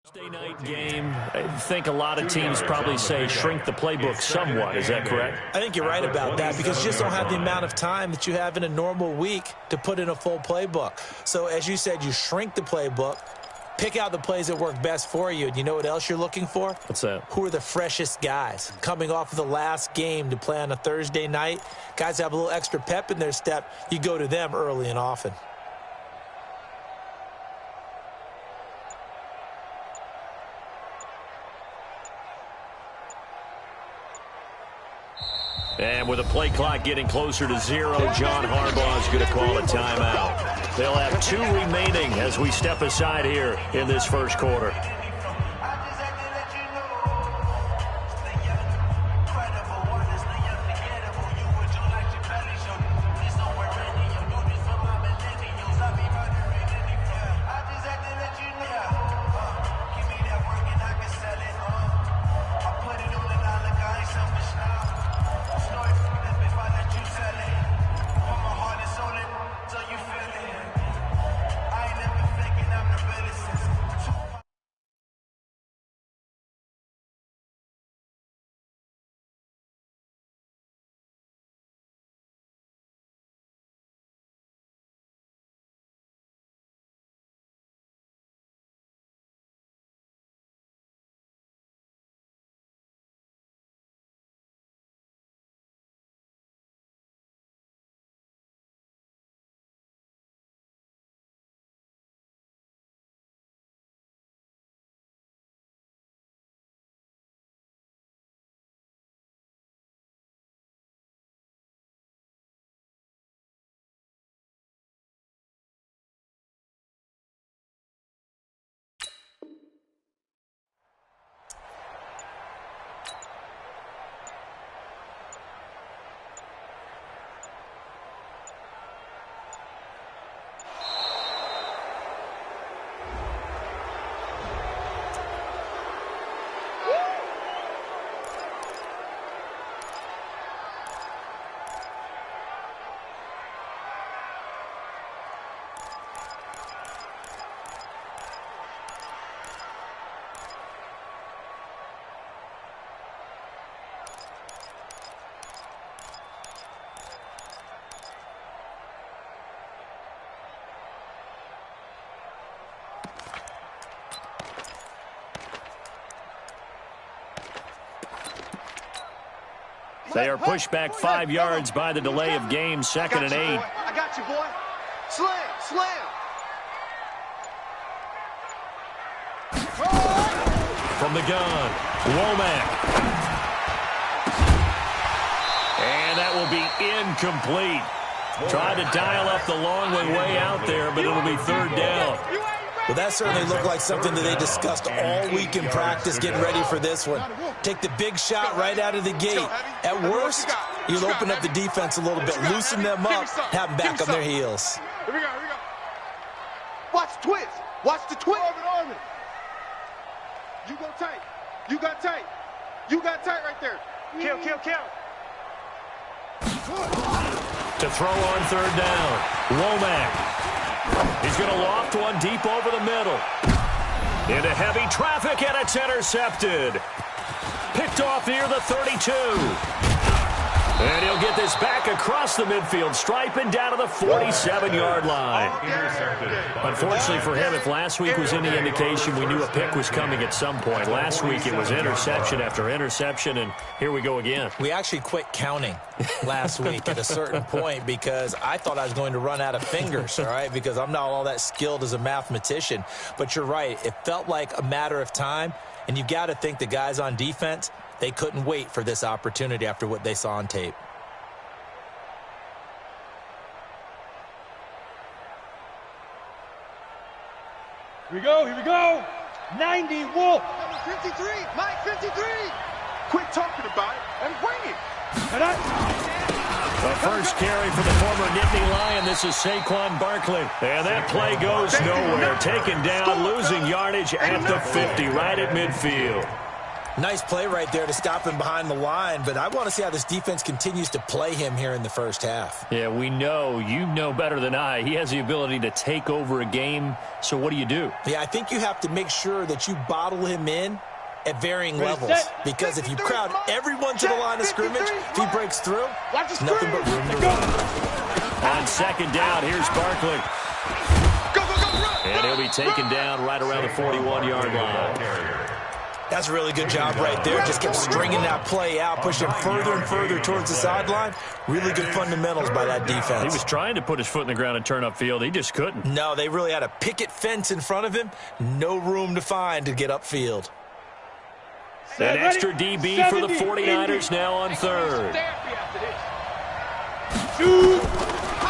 Thursday night game, I think a lot of teams probably say shrink the playbook somewhat. Is that correct? I think you're right about that because you just don't have the amount of time that you have in a normal week to put in a full playbook. So as you said, you shrink the playbook, pick out the plays that work best for you. And you know what else you're looking for? What's that? Who are the freshest guys? Coming off of the last game to play on a Thursday night, guys have a little extra pep in their step. You go to them early and often. And with the play clock getting closer to 0, John Harbaugh is going to call a timeout. They'll have 2 remaining as we step aside here in this first quarter. They are pushed back 5 yards by the delay of game, 2nd and 8. I got you, boy. Slam, slam. From the gun, Womack. And that will be incomplete. Tried to dial up the long way out there, but it'll be 3rd down. Well, that certainly looked like something that they discussed all week in practice getting ready for this one. Take the big shot right out of the gate. At worst, you'll open up the defense a little bit, loosen them up, have them back on their heels. Here we go, here we go. Watch the twist. Watch the twist. Armin. You go tight. You got tight. You got tight right there. Kill. To throw on 3rd down, Womack. He's going to loft one deep over the middle. Into heavy traffic, and it's intercepted. Picked off near the 32. And he'll get this back across the midfield stripe and down to the 47-yard line. Unfortunately for him, if last week was any indication, we knew a pick was coming at some point. Last week it was interception after interception, and here we go again. We actually quit counting last week at a certain point because I thought I was going to run out of fingers, all right, because I'm not all that skilled as a mathematician. But you're right. It felt like a matter of time, and you got to think the guys on defense, they couldn't wait for this opportunity after what they saw on tape. Here we go. 90, Wolf. Number 53, Mike 53. Quit talking about it and bring it. The first carry for the former Nittany Lion. This is Saquon Barkley. And that play goes nowhere. Taken down, losing yardage at the 50, right at midfield. Nice play right there to stop him behind the line, but I want to see how this defense continues to play him here in the first half. Yeah, we know. You know better than I. He has the ability to take over a game, so what do you do? Yeah, I think you have to make sure that you bottle him in at varying levels, because if you crowd everyone to the line of scrimmage, if he breaks through, nothing but room to run. On second down, here's Barkley. And he'll be taken down right around the 41-yard line. That's a really good job right there. Just kept stringing that play out, pushing further and further towards the sideline. Really good fundamentals by that defense. He was trying to put his foot in the ground and turn upfield. He just couldn't. No, they really had a picket fence in front of him. No room to find to get upfield. An extra DB for the 49ers now on third.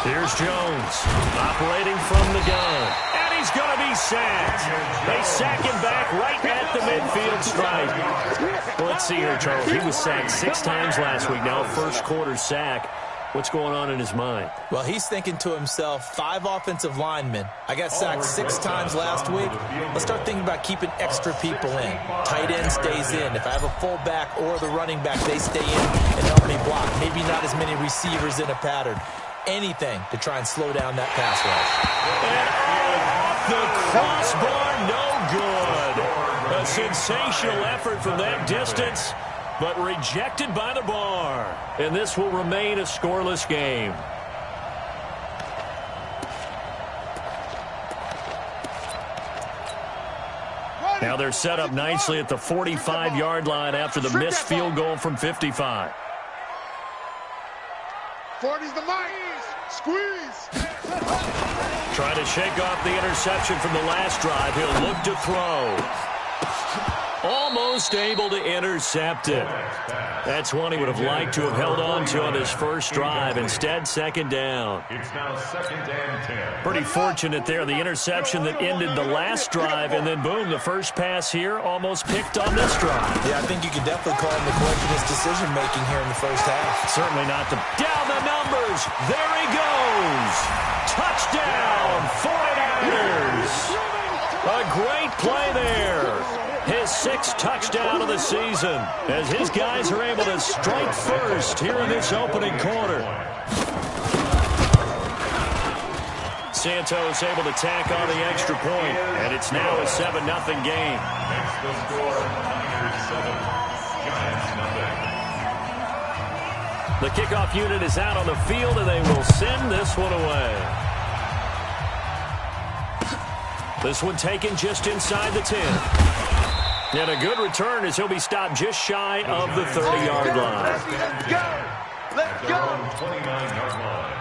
Here's Jones operating from the gun. And he's going to be sacked. They sack him back right at the midfield stripe. Well, let's see here, Charles. He was sacked 6 times last week. Now a first quarter sack. What's going on in his mind? Well, he's thinking to himself, 5 offensive linemen. I got sacked 6 times last week. Let's start thinking about keeping extra people in. Tight end stays in. If I have a fullback or the running back, they stay in and help me block. Maybe not as many receivers in a pattern. Anything to try and slow down that pass rush. And off the crossbar, no good. A sensational effort from that distance, but rejected by the bar. And this will remain a scoreless game. Now they're set up nicely at the 45-yard line after the missed field goal from 55. 40's the mic. Squeeze. Trying to shake off the interception from the last drive. He'll look to throw. Almost able to intercept it. That's one he would have liked to have held on to on his first drive. Instead, second down. It's now second and 10. Pretty fortunate there. The interception that ended the last drive, and then boom, the first pass here almost picked on this drive. Yeah, I think you could definitely call him the collection of decision-making here in the first half. Certainly not the... Down the numbers. There he goes. Touchdown, 49ers. A great play there. His 6th touchdown of the season as his guys are able to strike first here in this opening quarter. Santos able to tack on the extra point, and it's now a 7-0 game. Next the score, Niners 7, Giants nothing. The kickoff unit is out on the field, and they will send this one away. This one taken just inside the 10. And a good return as he'll be stopped just shy of the 30-yard line. Let's go. Let's go. 29-yard line.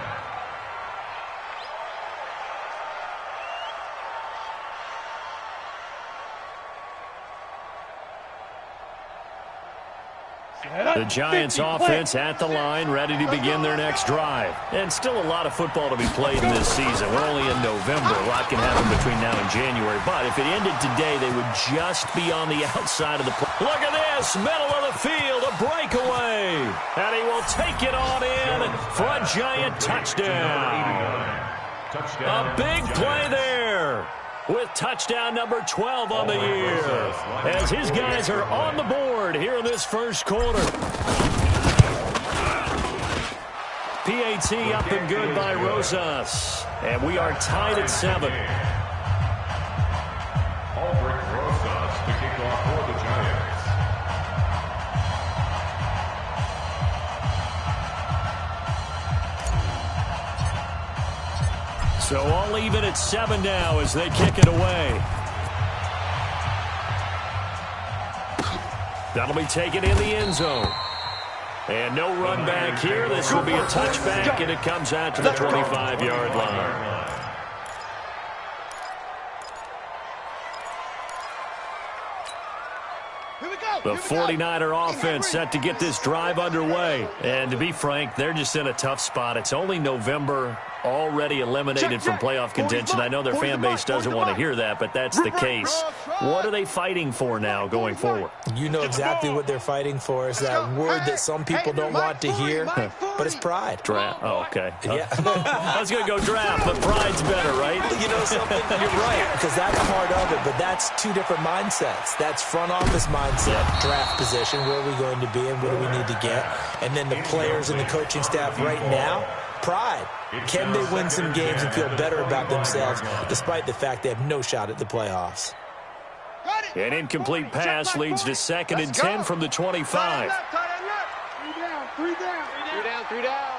The Giants offense at the line, ready to begin their next drive. And still a lot of football to be played in this season. We're only in November. A lot can happen between now and January. But if it ended today, they would just be on the outside of the play. Look at this, middle of the field, a breakaway. And he will take it on in for a Giant touchdown. A big play there, with touchdown number 12 on the year, as his guys are on the board here in this first quarter. PAT up and good by Rosas, and we are tied at 7. Albrecht Rosas to kick off for the Giants. So all even at 7 now as they kick it away. That'll be taken in the end zone. And no run back here. This will be a touchback, and it comes out to the 25-yard line. The 49er offense set to get this drive underway. And to be frank, they're just in a tough spot. It's only November. already eliminated from playoff contention. I know their fan base doesn't want to hear that, but that's the case. What are they fighting for now going forward? You know exactly what they're fighting for. Is that word that some people don't want to hear, but it's pride. Draft. Oh, okay. Yeah. I was going to go draft, but pride's better, right? You know something? You're right, because that's part of it, but that's two different mindsets. That's front office mindset, draft position, where are we going to be and what do we need to get? And then the players and the coaching staff right now, pride. Can they win some games and feel better about themselves despite the fact they have no shot at the playoffs? An incomplete pass leads to 2nd and 10 from the 25. 3 down. 3 down.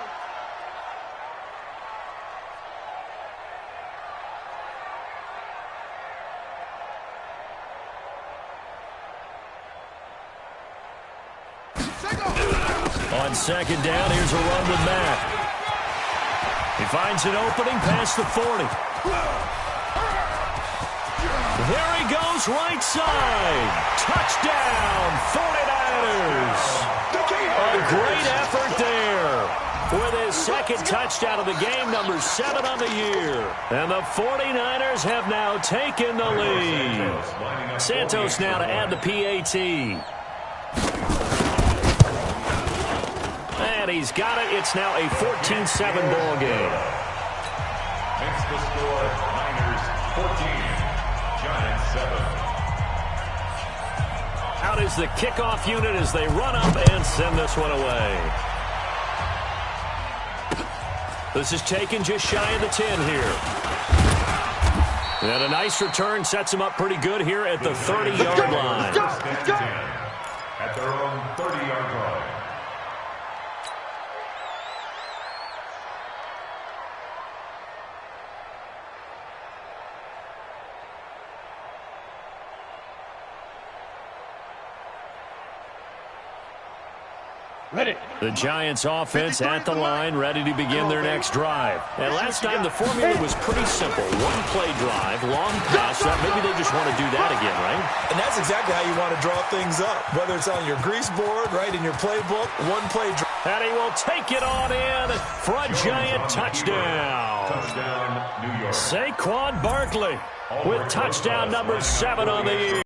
On 2nd down, here's a run with Mack. He finds an opening past the 40. There he goes, right side. Touchdown, 49ers. A great effort there. With his 2nd touchdown of the game, number 7 on the year. And the 49ers have now taken the lead. Santos now to add the PAT. And he's got it. It's now a 14-7 ball game. Makes the score Niners 14, Giants 7. Out is the kickoff unit as they run up and send this one away. This is taken just shy of the 10 here. And a nice return sets him up pretty good here at the 30-yard line. First and 10 at their own 30-yard line. Ready. The Giants offense at the line, ready to begin their next drive. And last time the formula was pretty simple. One-play drive, long pass up. Maybe they just want to do that again, right? And that's exactly how you want to draw things up. Whether it's on your grease board, right, in your playbook, one-play drive. And he will take it on in for a Giant touchdown. Touchdown, New York. Saquon Barkley with touchdown number 7 on the year.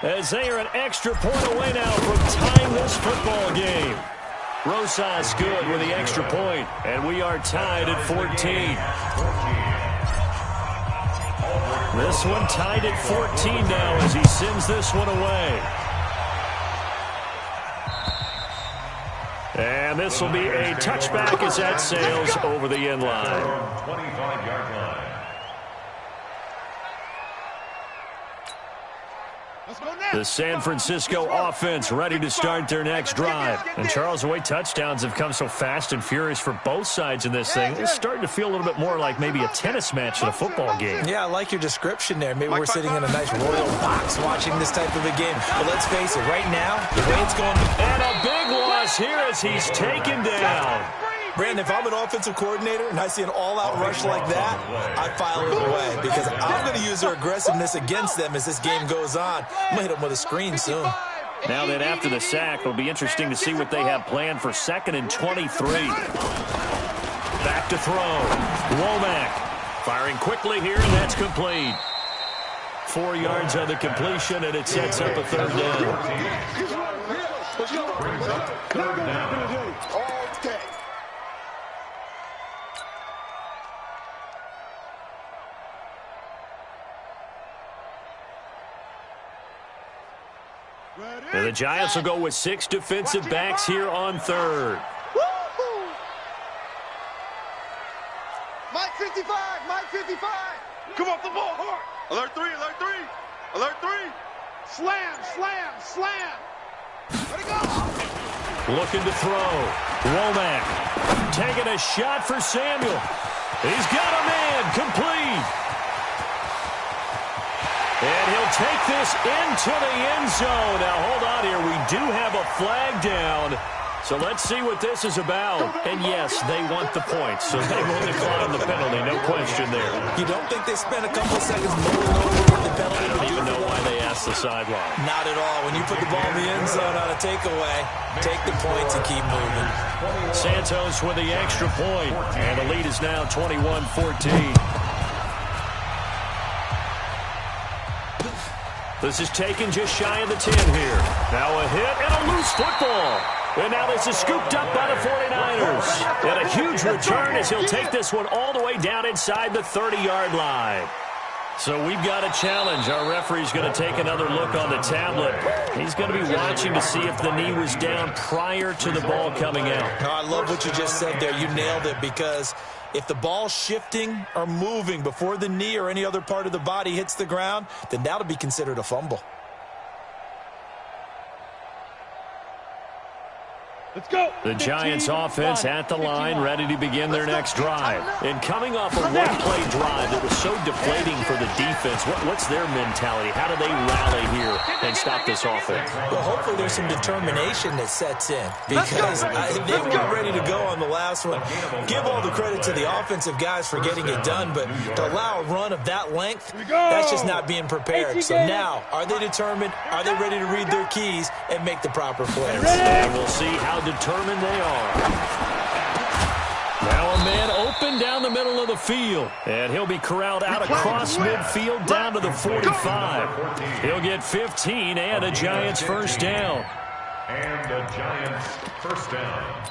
As they are an extra point away now from tying this football game. Rosas good with the extra point, and we are tied at 14. This one tied at 14 now as he sends this one away. And this will be a touchback as that sails over the end line. 25-yard line. The San Francisco offense ready to start their next drive. And Charles, the way touchdowns have come so fast and furious for both sides in this thing, it's starting to feel a little bit more like maybe a tennis match in a football game. Yeah, I like your description there. Maybe we're sitting in a nice royal box watching this type of a game. But let's face it, right now, the way it's going. And a big loss here as he's taken down. Brandon, if I'm an offensive coordinator and I see an all-out rush like that, I file it away because I'm going to use their aggressiveness against them as this game goes on. I'm going to hit them with a screen soon. Now then, after the sack, it'll be interesting to see what they have planned for 2nd and 23. Back to throw. Womack firing quickly here, and that's complete. 4 yards on the completion, and it sets up a 3rd down. Brings up 3rd down. And the Giants will go with 6 defensive backs here on 3rd. Mike 55, Mike 55. Come off the ball, hard. Alert 3, alert 3. Alert 3. Slam, slam, slam. Let it go. Looking to throw. Womack taking a shot for Samuel. He's got a man complete. And he'll take this into the end zone. Now, hold on here. We do have a flag down. So let's see what this is about. And yes, they want the points, so they will decline the penalty, no question there. You don't think they spent a couple of seconds mulling over the penalty? I don't even know why they asked the sideline. Not at all. When you put the ball in the end zone on a takeaway, take the points and keep moving. Santos with the extra point, and the lead is now 21-14. This is taken just shy of the 10 here. Now a hit and a loose football. And now this is scooped up by the 49ers. And a huge return as he'll take this one all the way down inside the 30-yard line. So we've got a challenge. Our referee's going to take another look on the tablet. He's going to be watching to see if the knee was down prior to the ball coming out. No, I love what you just said there. You nailed it, because if the ball's shifting or moving before the knee or any other part of the body hits the ground, then that'll be considered a fumble. Let's go. The Giants offense at the line, ready to begin their next drive. And coming off a one-play drive that was so deflating for the defense, what's their mentality? How do they rally here and stop this offense? Well, hopefully there's some determination that sets in, because they were ready to go on the last one. Give all the credit to the offensive guys for getting it done, but to allow a run of that length, that's just not being prepared. So now, are they determined? Are they ready to read their keys and make the proper plays? And we'll see how determined they are. Now a man open down the middle of the field. And he'll be corralled out across midfield down to the 45. He'll get 15 and a Giants first down. And the Giants first down.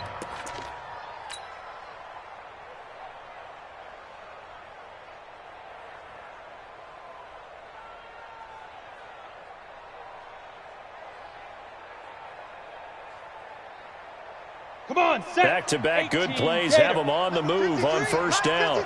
Come on, set. Back-to-back good plays have them on the move on first down. A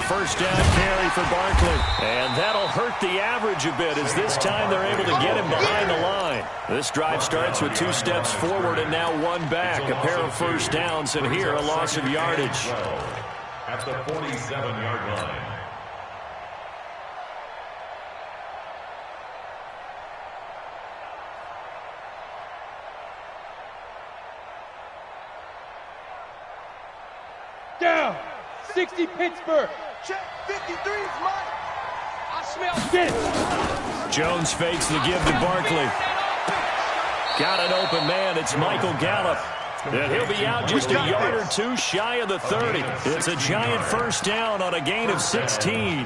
first down carry for Barkley. And that'll hurt the average a bit, as this time they're able to get him behind the line. This drive starts with 2 steps forward and now 1 back. A pair of first downs, and here a loss of yardage. At the 47-yard line. Down. 60 Pittsburgh. Check 53 is mine. I smell this. Jones fakes the give to Barkley. Got an open man. It's Michael Gallup. And he'll be out just a yard or 2 shy of the 30. It's a Giant first down on a gain of 16.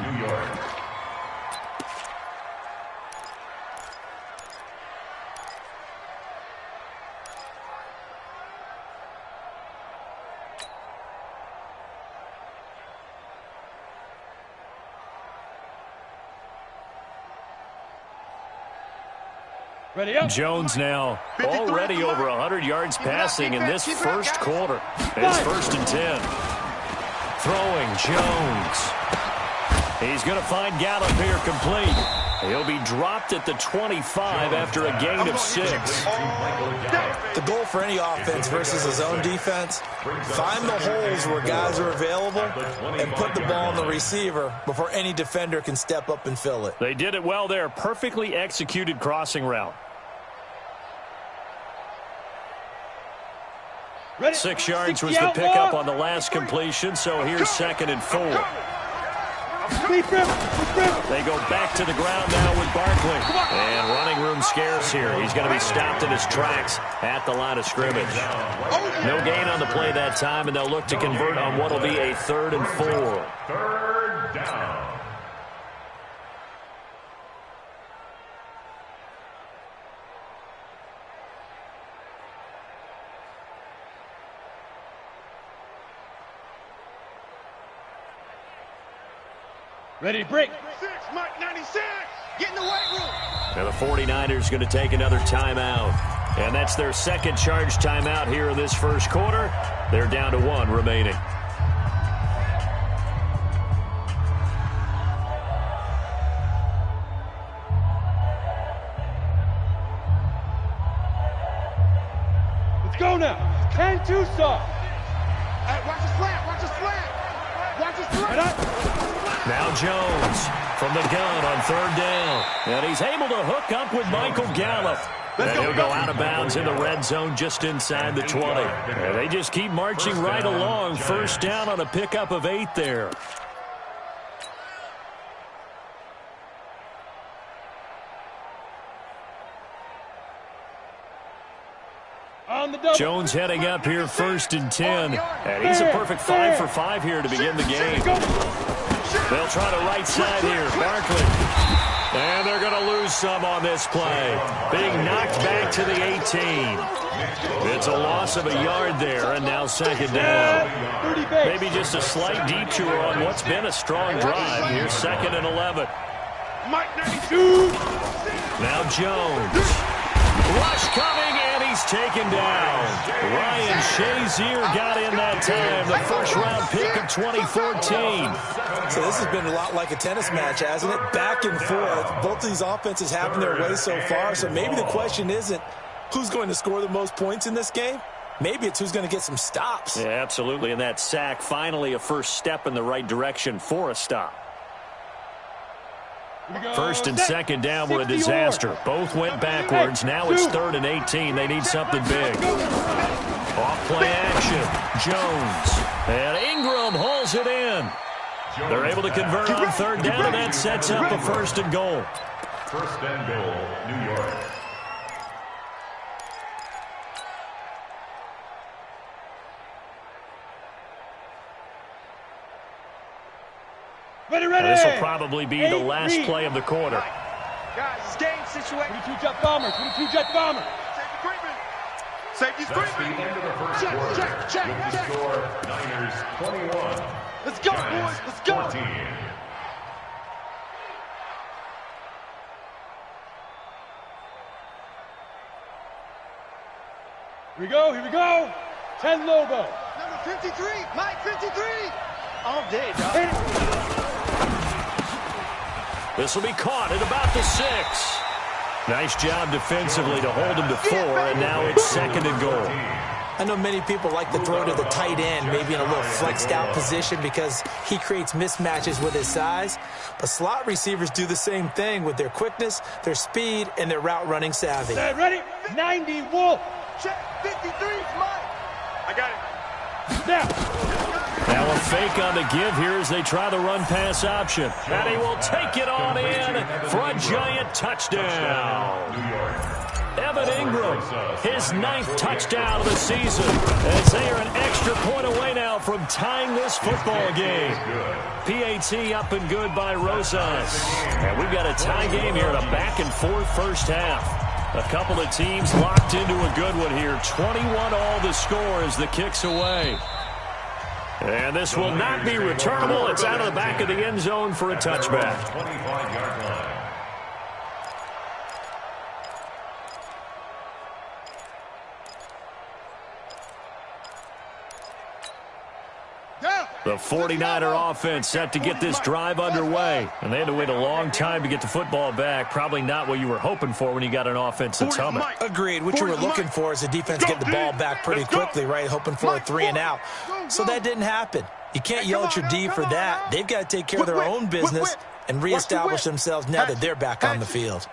Ready up. Jones now already over 100 yards passing in this first quarter. It's first and 10. Throwing Jones. He's going to find Gallup here complete. He'll be dropped at the 25 after a gain of 6. The goal for any offense versus a zone defense, find the holes where guys are available and put the ball on the receiver before any defender can step up and fill it. They did it well there. Perfectly executed crossing route. Ready. 6 yards was the pickup on the last completion, so here's 2nd and 4. They go back to the ground now with Barkley. And running room scarce here. He's going to be stopped in his tracks at the line of scrimmage. No gain on the play that time, and they'll look to convert on what will be a 3rd and 4. 3rd down. Ready to break. 6, Mike 96. Get in the weight room. Now the 49ers going to take another timeout. And that's their 2nd charge timeout here in this first quarter. They're down to 1 remaining. Let's go now. 10-2 soft. Hey, watch the slant. Watch the slant. Watch the slant. Right up. Now Jones from the gun on 3rd down. And he's able to hook up with Michael Gallup. And he'll go out of bounds in the red zone just inside the 20. And they just keep marching right along. First down on a pickup of 8 there. Jones heading up here, 1st and 10. And he's a perfect 5 for 5 here to begin the game. They'll try the right side here. Barkley. And they're going to lose some on this play. Being knocked back to the 18. It's a loss of a yard there, and now 2nd down. Maybe just a slight detour on what's been a strong drive. Here's 2nd and 11. Now Jones. Rush coming, and he's taken down. Ryan Shazier got in that time, the first-round pick of 2014. So this has been a lot like a tennis match, hasn't it? Back and forth. Both of these offenses having their way so far, so maybe the question isn't who's going to score the most points in this game. Maybe it's who's going to get some stops. Yeah, absolutely, and that sack, finally a first step in the right direction for a stop. 1st and 2nd down were a disaster. Both went backwards. Now it's 3rd and 18. They need something big. Off play action. Jones. And Ingram holds it in. They're able to convert on 3rd down, and that sets up a 1st and goal. 1st and goal, New York. This will probably be the last play of the quarter. Guys, game situation. 22 jet bomber. 22 jet bomber. Safety That's the screaming. end of the first quarter. With the score, Niners 21. Let's go, boys. Let's go. 14. Here we go. Here we go. 10 Lobo. Number 53. Mike 53. All day, dog. This will be caught at about the 6. Nice job defensively to hold him to 4, and now it's 2nd and goal. I know many people like to throw to the tight end, maybe in a little flexed out position because he creates mismatches with his size. But slot receivers do the same thing with their quickness, their speed, and their route running savvy. Ready? 90 Wolf. Check 53. Mike. I got it. Now a fake on the give here as they try the run-pass option. And he will take it on in for a giant touchdown. Evan Ingram, his 9th touchdown of the season, as they are an extra point away now from tying this football game. PAT up and good by Rosas. And we've got a tie game here in a back-and-forth first half. A couple of teams locked into a good one here. 21 all the score as the kick's away. And this will not be returnable. It's out of the back of the end zone for a touchback. 25-yard line. The 49er offense set to get this drive underway. And they had to wait a long time to get the football back. Probably not what you were hoping for when you got an offense that's humming. Agreed. What you were looking for is the defense getting the ball back pretty quickly, right? Hoping for a 3 and out. So that didn't happen. You can't yell at your D for that. They've got to take care of their own business and reestablish themselves now that they're back on the field.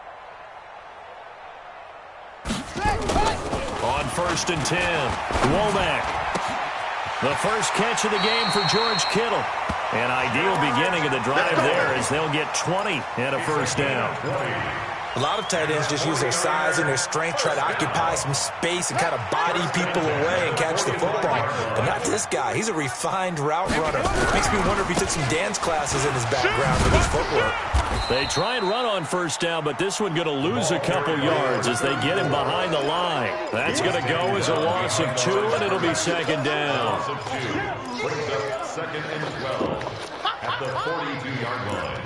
On 1st and 10, Womack. The first catch of the game for George Kittle. An ideal beginning of the drive there as they'll get 20 and a first down. A lot of tight ends just use their size and their strength, try to occupy some space and kind of body people away and catch the football. But not this guy. He's a refined route runner. Makes me wonder if he took some dance classes in his background with his footwork. They try and run on first down, but this one going to lose a couple yards as they get him behind the line. That's going to go as a loss of 2, and it'll be 2nd down. Loss of 2 brings up 2nd and 12 at the 42-yard line.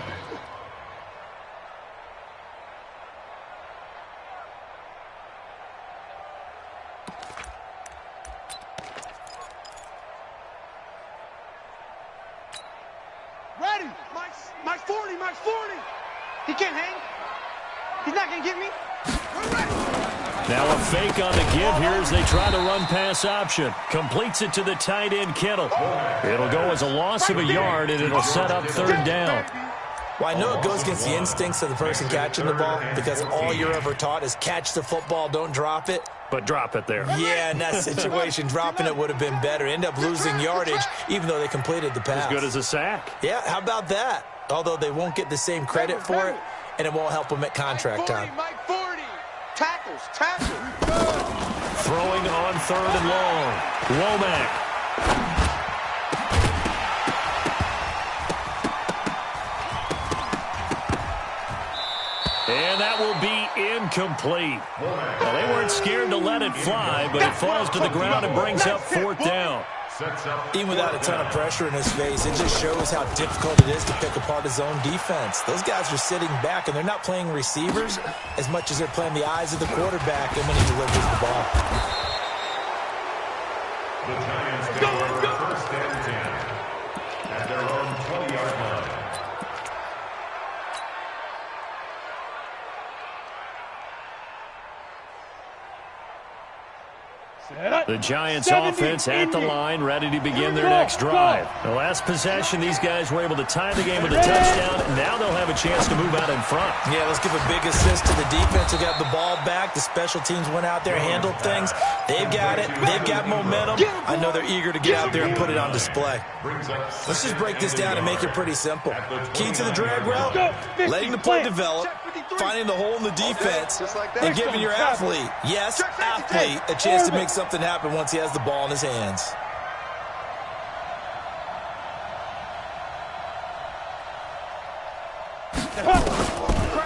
Ready. Mike's 40. Mike's 40. He can't hang. He's not going to get me. We're ready. Now a fake on the give here as they try the run-pass option. Completes it to the tight end, Kittle. It'll go as a loss of a yard, and it'll set up 3rd down. Well, I know it goes against the instincts of the person catching the ball because all you're ever taught is catch the football, don't drop it. But drop it there. Yeah, in that situation, dropping it would have been better. End up losing yardage, even though they completed the pass. As good as a sack. Yeah, how about that? Although they won't get the same credit for it, and it won't help them at contract time. Mike 40. Tackles. Throwing on 3rd and long. Womack. And that will be incomplete. Well, they weren't scared to let it fly, but it falls to the ground and brings up 4th down. Even without a ton of pressure in his face, it just shows how difficult it is to pick apart his own defense. Those guys are sitting back, and they're not playing receivers as much as they're playing the eyes of the quarterback and when he delivers the ball. The Giants take over 1st and 10 at their own 20-yard line. The Giants offense at the line, ready to begin their next drive. The last possession, these guys were able to tie the game with a touchdown, and now they'll have a chance to move out in front. Yeah, let's give a big assist to the defense who got the ball back. The special teams went out there, handled things. They've got it. They've got momentum. I know they're eager to get out there and put it on display. Let's just break this down and make it pretty simple. Key to the drag route, letting the play develop, finding the hole in the defense, and giving your athlete, yes, athlete, a chance to make something happen once he has the ball in his hands.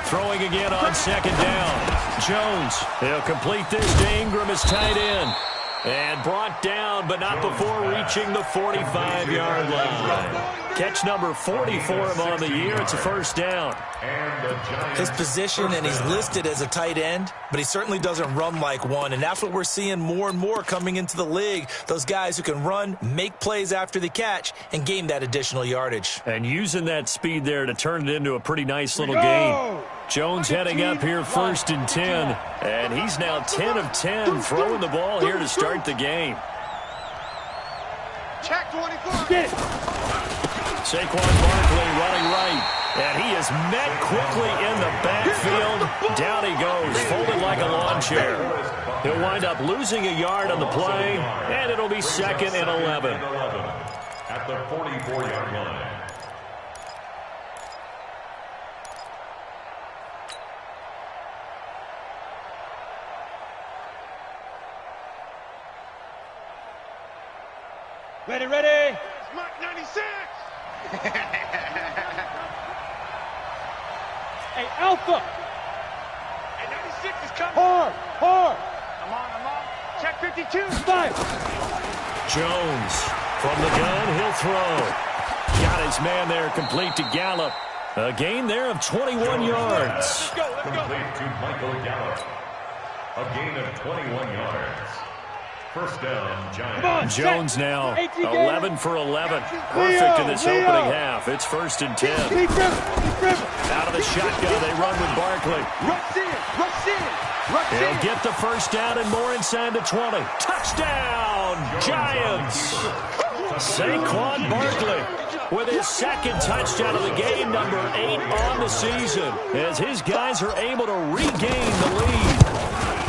Throwing again on 2nd down. Jones, he'll complete this to Ingram as tight end. And brought down, but not before reaching the 45-yard line. Catch number 40 for him on the year. It's a 1st down. His position, and he's listed as a tight end, but he certainly doesn't run like one, and that's what we're seeing more and more coming into the league. Those guys who can run, make plays after the catch, and gain that additional yardage. And using that speed there to turn it into a pretty nice little gain. Jones heading up here 1st and 10, and he's now 10 of 10 throwing the ball here to start the game. Check 24. Get it. Saquon Barkley running right, and he is met quickly in the backfield. Down he goes, folded like a lawn chair. He'll wind up losing a yard on the play, and it'll be 2nd and 11. At the 44-yard line. Ready. Mark 96. Hey, Alpha. Hey, 96 is coming. Hard. I'm on. Check 52. Fire. Jones from the gun, he'll throw. Got his man there, complete to Gallup. A gain there of 21 yards. Let's go. Complete to Michael Gallup. A gain of 21 yards. 1st down, Giants. Jones now 11 for 11. Perfect in this opening half. It's 1st and 10. Out of the shotgun, they run with Barkley. Rush in. He'll get the 1st down and more inside the 20. Touchdown, Giants. Saquon Barkley with his 2nd touchdown of the game, number 8 on the season, as his guys are able to regain the lead.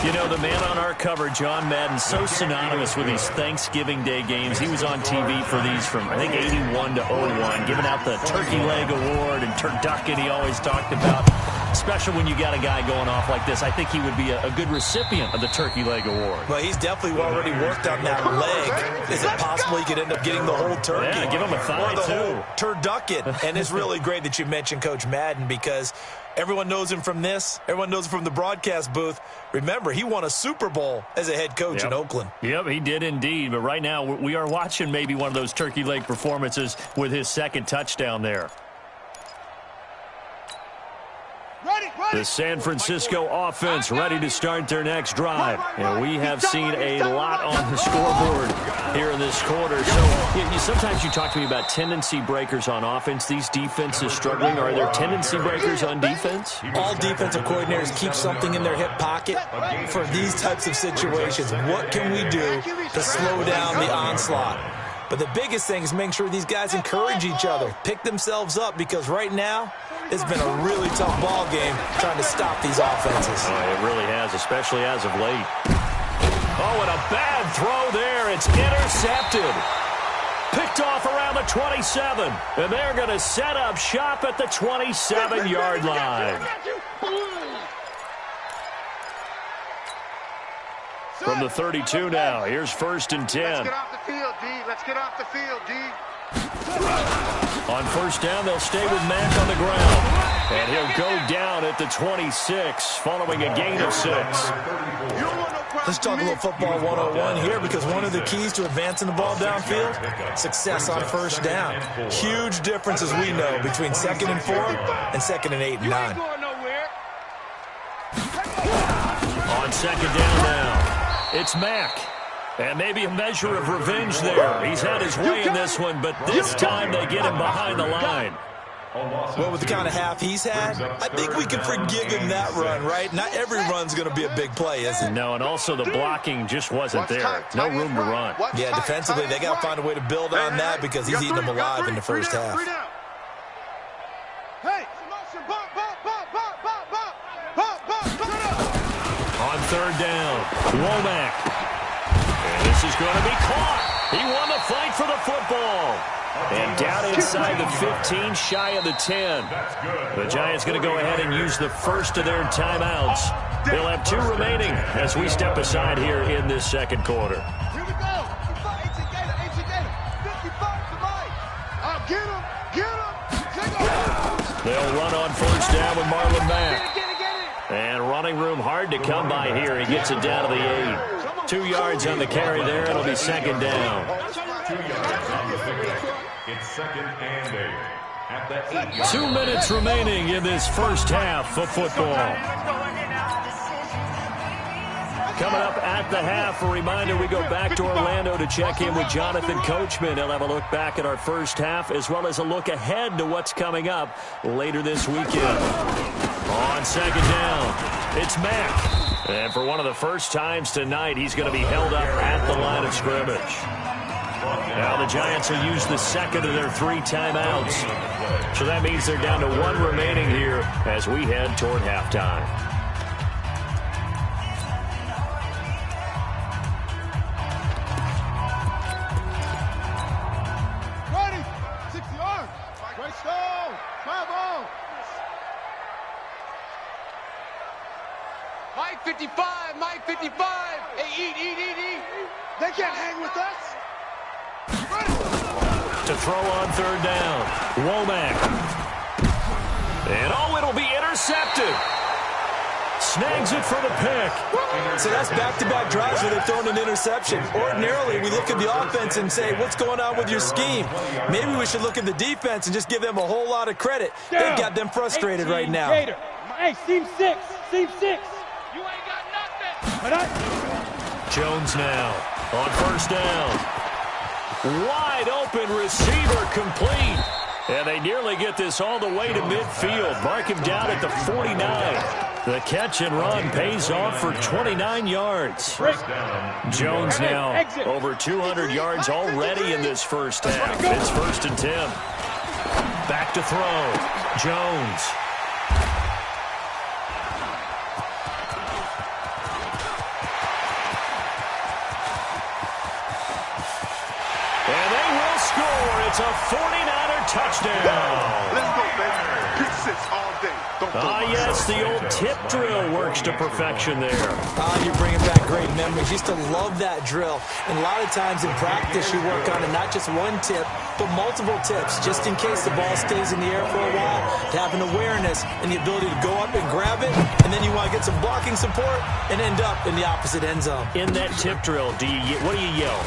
You know, the man on our cover, John Madden, so synonymous with these Thanksgiving Day games. He was on TV for these from, I think, 81 to 01, giving out the Turkey Leg Award and turducken he always talked about. Special when you got a guy going off like this. I think he would be a good recipient of the Turkey Leg Award. Well, he's definitely already worked on that leg. Is it possible he could end up getting the whole turkey? Yeah, give him a thigh, or the too. whole turducken. And it's really great that you mentioned Coach Madden because everyone knows him from this. Everyone knows him from the broadcast booth. Remember, he won a Super Bowl as a head coach in Oakland. Yep, he did indeed. But right now, we are watching maybe one of those turkey leg performances with his 2nd touchdown there. The San Francisco offense ready to start their next drive. And we have seen a lot on the scoreboard here in this quarter. So sometimes you talk to me about tendency breakers on offense. These defenses struggling. Are there tendency breakers on defense? All defensive coordinators keep something in their hip pocket for these types of situations. What can we do to slow down the onslaught? But the biggest thing is making sure these guys encourage each other, pick themselves up, because right now it's been a really tough ball game trying to stop these offenses. Oh, it really has, especially as of late. Oh, and a bad throw there. It's intercepted. Picked off around the 27. And they're going to set up shop at the 27-yard line. From the 32 now, here's 1st and 10. Let's get off the field, D. Let's get off the field, D. On 1st down, they'll stay with Mack on the ground. And he'll go down at the 26, following a gain of 6. Let's talk a little football 101 here, because one of the keys to advancing the ball downfield, success on 1st down. Huge difference, as we know, between 2nd and 4 and 2nd and 8 and 9. On 2nd down now, it's Mack. And maybe a measure of revenge there. He's had his way in this one, but this time they get him behind the line. Well, with the kind of half he's had, I think we can forgive him that run, right? Not every run's going to be a big play, is it? No, and also the blocking just wasn't there. No room to run. Yeah, defensively, they got to find a way to buld on that, because he's eating them alive in the first half. On 3rd down, Womack. And this is going to be caught. He won the fight for the football. And down inside the 15, shy of the 10. The Giants going to go ahead and use the first of their timeouts. They'll have 2 remaining as we step aside here in this 2nd quarter. Here we go. Get him. They'll run on 1st down with Marlon Mack. And running room hard to come by here. He gets it down to the 8. 2 yards on the carry there. It'll be 2nd down. 2 yards on the pick. It's 2nd and 8 at the 8. 2 minutes remaining in this first half of football. Coming up at the half, a reminder, we go back to Orlando to check in with Jonathan Coachman. He'll have a look back at our first half, as well as a look ahead to what's coming up later this weekend. On 2nd down, it's Mack. And for one of the first times tonight, he's going to be held up at the line of scrimmage. Now the Giants will use the 2nd of their 3 timeouts. So that means they're down to 1 remaining here as we head toward halftime. Ready. 6 yards. Great stone. Travel. Mike 55. Mike 55. Hey, eat. They can't hang with us. To throw on 3rd down, Womack. And it'll be intercepted. Snags it for the pick. So that's back-to-back drives where they've thrown an interception. Ordinarily, we look at the offense and say, what's going on with your scheme? Maybe we should look at the defense and just give them a whole lot of credit. They've got them frustrated right now. Hey, seam 6. You ain't got nothing. Jones now on 1st down. Wide open receiver complete. And they nearly get this all the way to midfield. Mark him down at the 49. The catch and run pays off for 29 yards. Jones now over 200 yards already in this first half. It's 1st and 10. Back to throw. Jones. And they will score. It's a 49er touchdown. Let's go, baby. Pick 6 all day. Yes, the old tip drill works to perfection there. You're bringing back great memories. Used to love that drill. And a lot of times in practice, you work on it, not just one tip, but multiple tips, just in case the ball stays in the air for a while, to have an awareness and the ability to go up and grab it, and then you want to get some blocking support and end up in the opposite end zone. In that tip drill, what do you yell?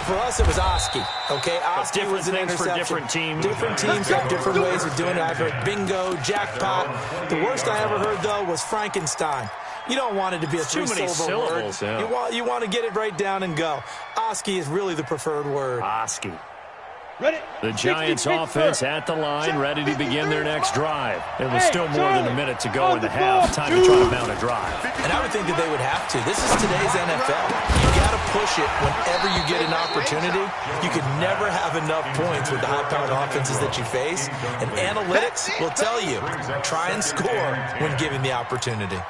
For us, it was Oski. Okay, Oski was an interception. For different teams. Different teams have different ways of doing it. I've heard bingo, jackpot. The worst I ever heard, though, was Frankenstein. You don't want it to be a three-syllable word. Yeah. You want to get it right down and go. Oski is really the preferred word. Oski. The Giants offense at the line, ready to begin their next drive. And with still more than a minute to go in the half, time to try to mount a drive. And I would think that they would have to. This is today's NFL. You got to push it whenever you get an opportunity. You can never have enough points with the high-powered offenses that you face. And analytics will tell you, try and score when given the opportunity.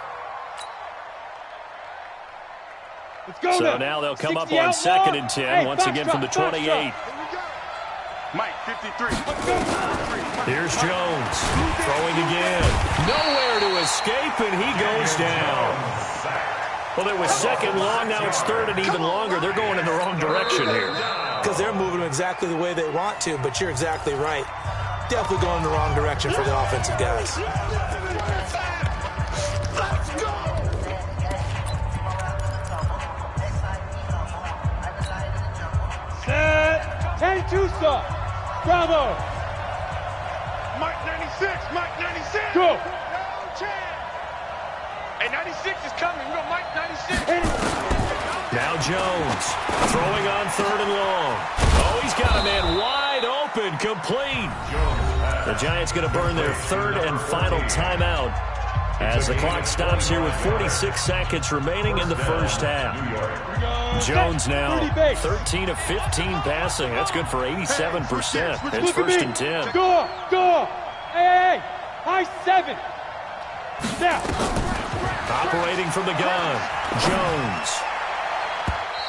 So now they'll come up on 2nd and 10, once again from the 28. Mike, 53. Here's Jones, throwing again. Nowhere to escape, and he goes down. Well, it was 2nd long, now it's 3rd and even longer. They're going in the wrong direction here. Because they're moving exactly the way they want to, but you're exactly right. Definitely going in the wrong direction for the offensive guys. Ten Tusa. Bravo. Mike 96. Mike 96. Go. No chance. Hey, 96 is coming. We go Mike 96. Now Jones throwing on 3rd and long. Oh, he's got a man wide open, complete. The Giants going to burn their 3rd and final timeout as the clock stops here with 46 seconds remaining in the first half. Jones now 13 of 15 passing. That's good for 87%. It's 1st and 10. Go. Hey. High 7. Now. Operating from the gun, Jones.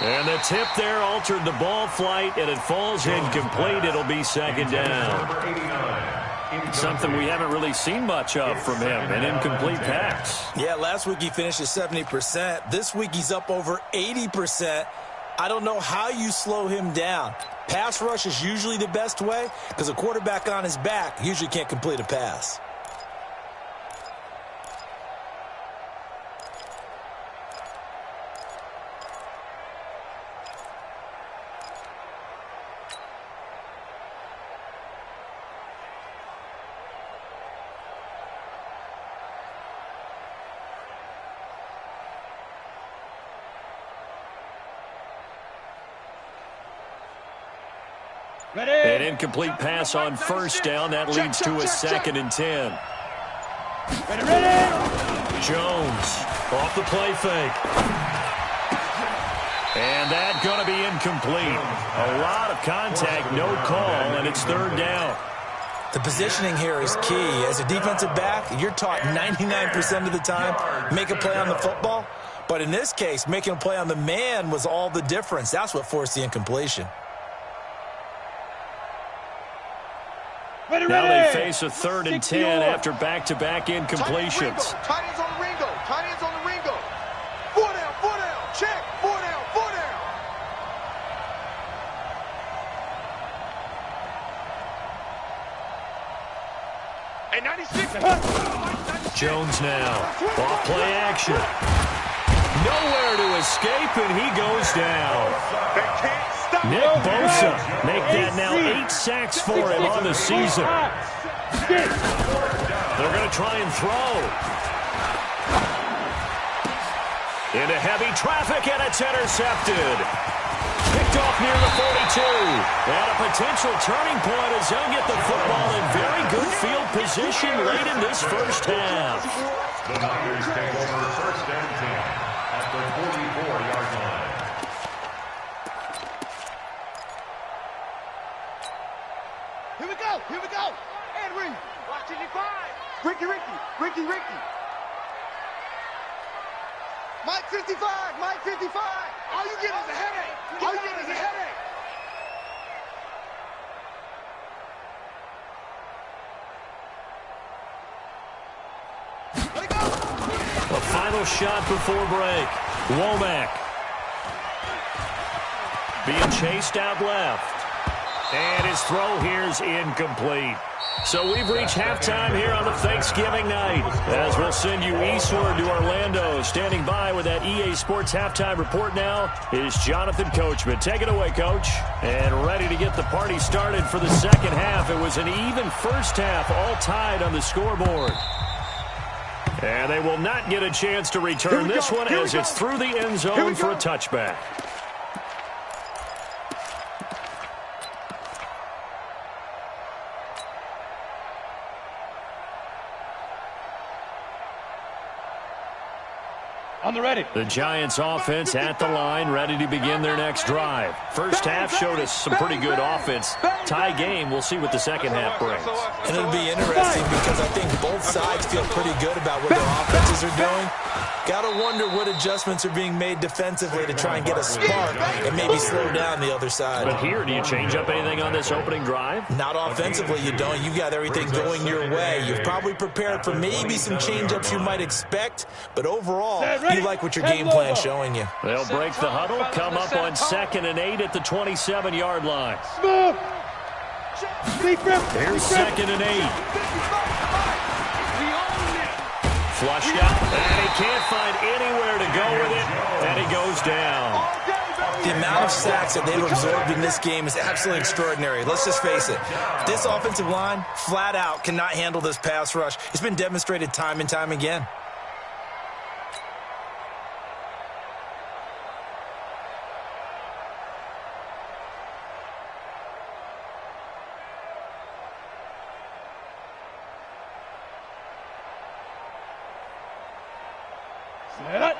And the tip there altered the ball flight, and it falls incomplete. It'll be 2nd down. Something we haven't really seen much of from him, an incomplete pass. Yeah, last week he finished at 70%. This week he's up over 80%. I don't know how you slow him down. Pass rush is usually the best way because a quarterback on his back usually can't complete a pass. An incomplete pass on 1st down. That leads to a 2nd and 10. Jones off the play fake. And that's going to be incomplete. A lot of contact, no call, and it's 3rd down. The positioning here is key. As a defensive back, you're taught 99% of the time, make a play on the football. But in this case, making a play on the man was all the difference. That's what forced the incompletion. Now they face a 3rd and 10 after back-to-back incompletions. Tight ends on the Ringo. Tight ends on the Ringo. 4 down. Check. 4 down. Hey, 96. Jones now. Off play action. Nowhere to escape, and he goes down. They can't stop. Nick Bosa make that now 8 sacks for him on the season. They're going to try and throw. Into heavy traffic, and it's intercepted. Picked off near the 42. And a potential turning point as he'll get the football in very good field position late in this first half. The Niners take over 1st and 10 at the 44-yard line. Here we go. And Reed. Watch 55. Ricky. Mike 55. All you get is a headache. Let it go. A final shot before break. Womack being chased out left. And his throw here is incomplete. So we've reached halftime here on the Thanksgiving night. As we'll send you eastward to Orlando. Standing by with that EA Sports halftime report now is Jonathan Coachman. Take it away, Coach. And ready to get the party started for the second half. It was an even first half, all tied on the scoreboard. And they will not get a chance to return this one as it's through the end zone for a touchback. On the ready. The Giants offense at the line, ready to begin their next drive. First half showed us some pretty good offense. Tie game, we'll see what the second half brings. And it'll be interesting because I think both sides feel pretty good about what their offenses are doing. Got to wonder what adjustments are being made defensively to try and get a spark and maybe slow down the other side. But here, do you change up anything on this opening drive? Not offensively, you don't. You've got everything going your way. You've probably prepared for maybe some change-ups you might expect, but overall, you like what your game plan's showing you. They'll break the huddle, come up on 2nd and 8 at the 27-yard line. Smooth. Here's 2nd and 8. Flushed out, and he can't find anywhere to go with it, and he goes down. The amount of sacks that they've absorbed in this game is absolutely extraordinary. Let's just face it. This offensive line, flat out, cannot handle this pass rush. It's been demonstrated time and time again.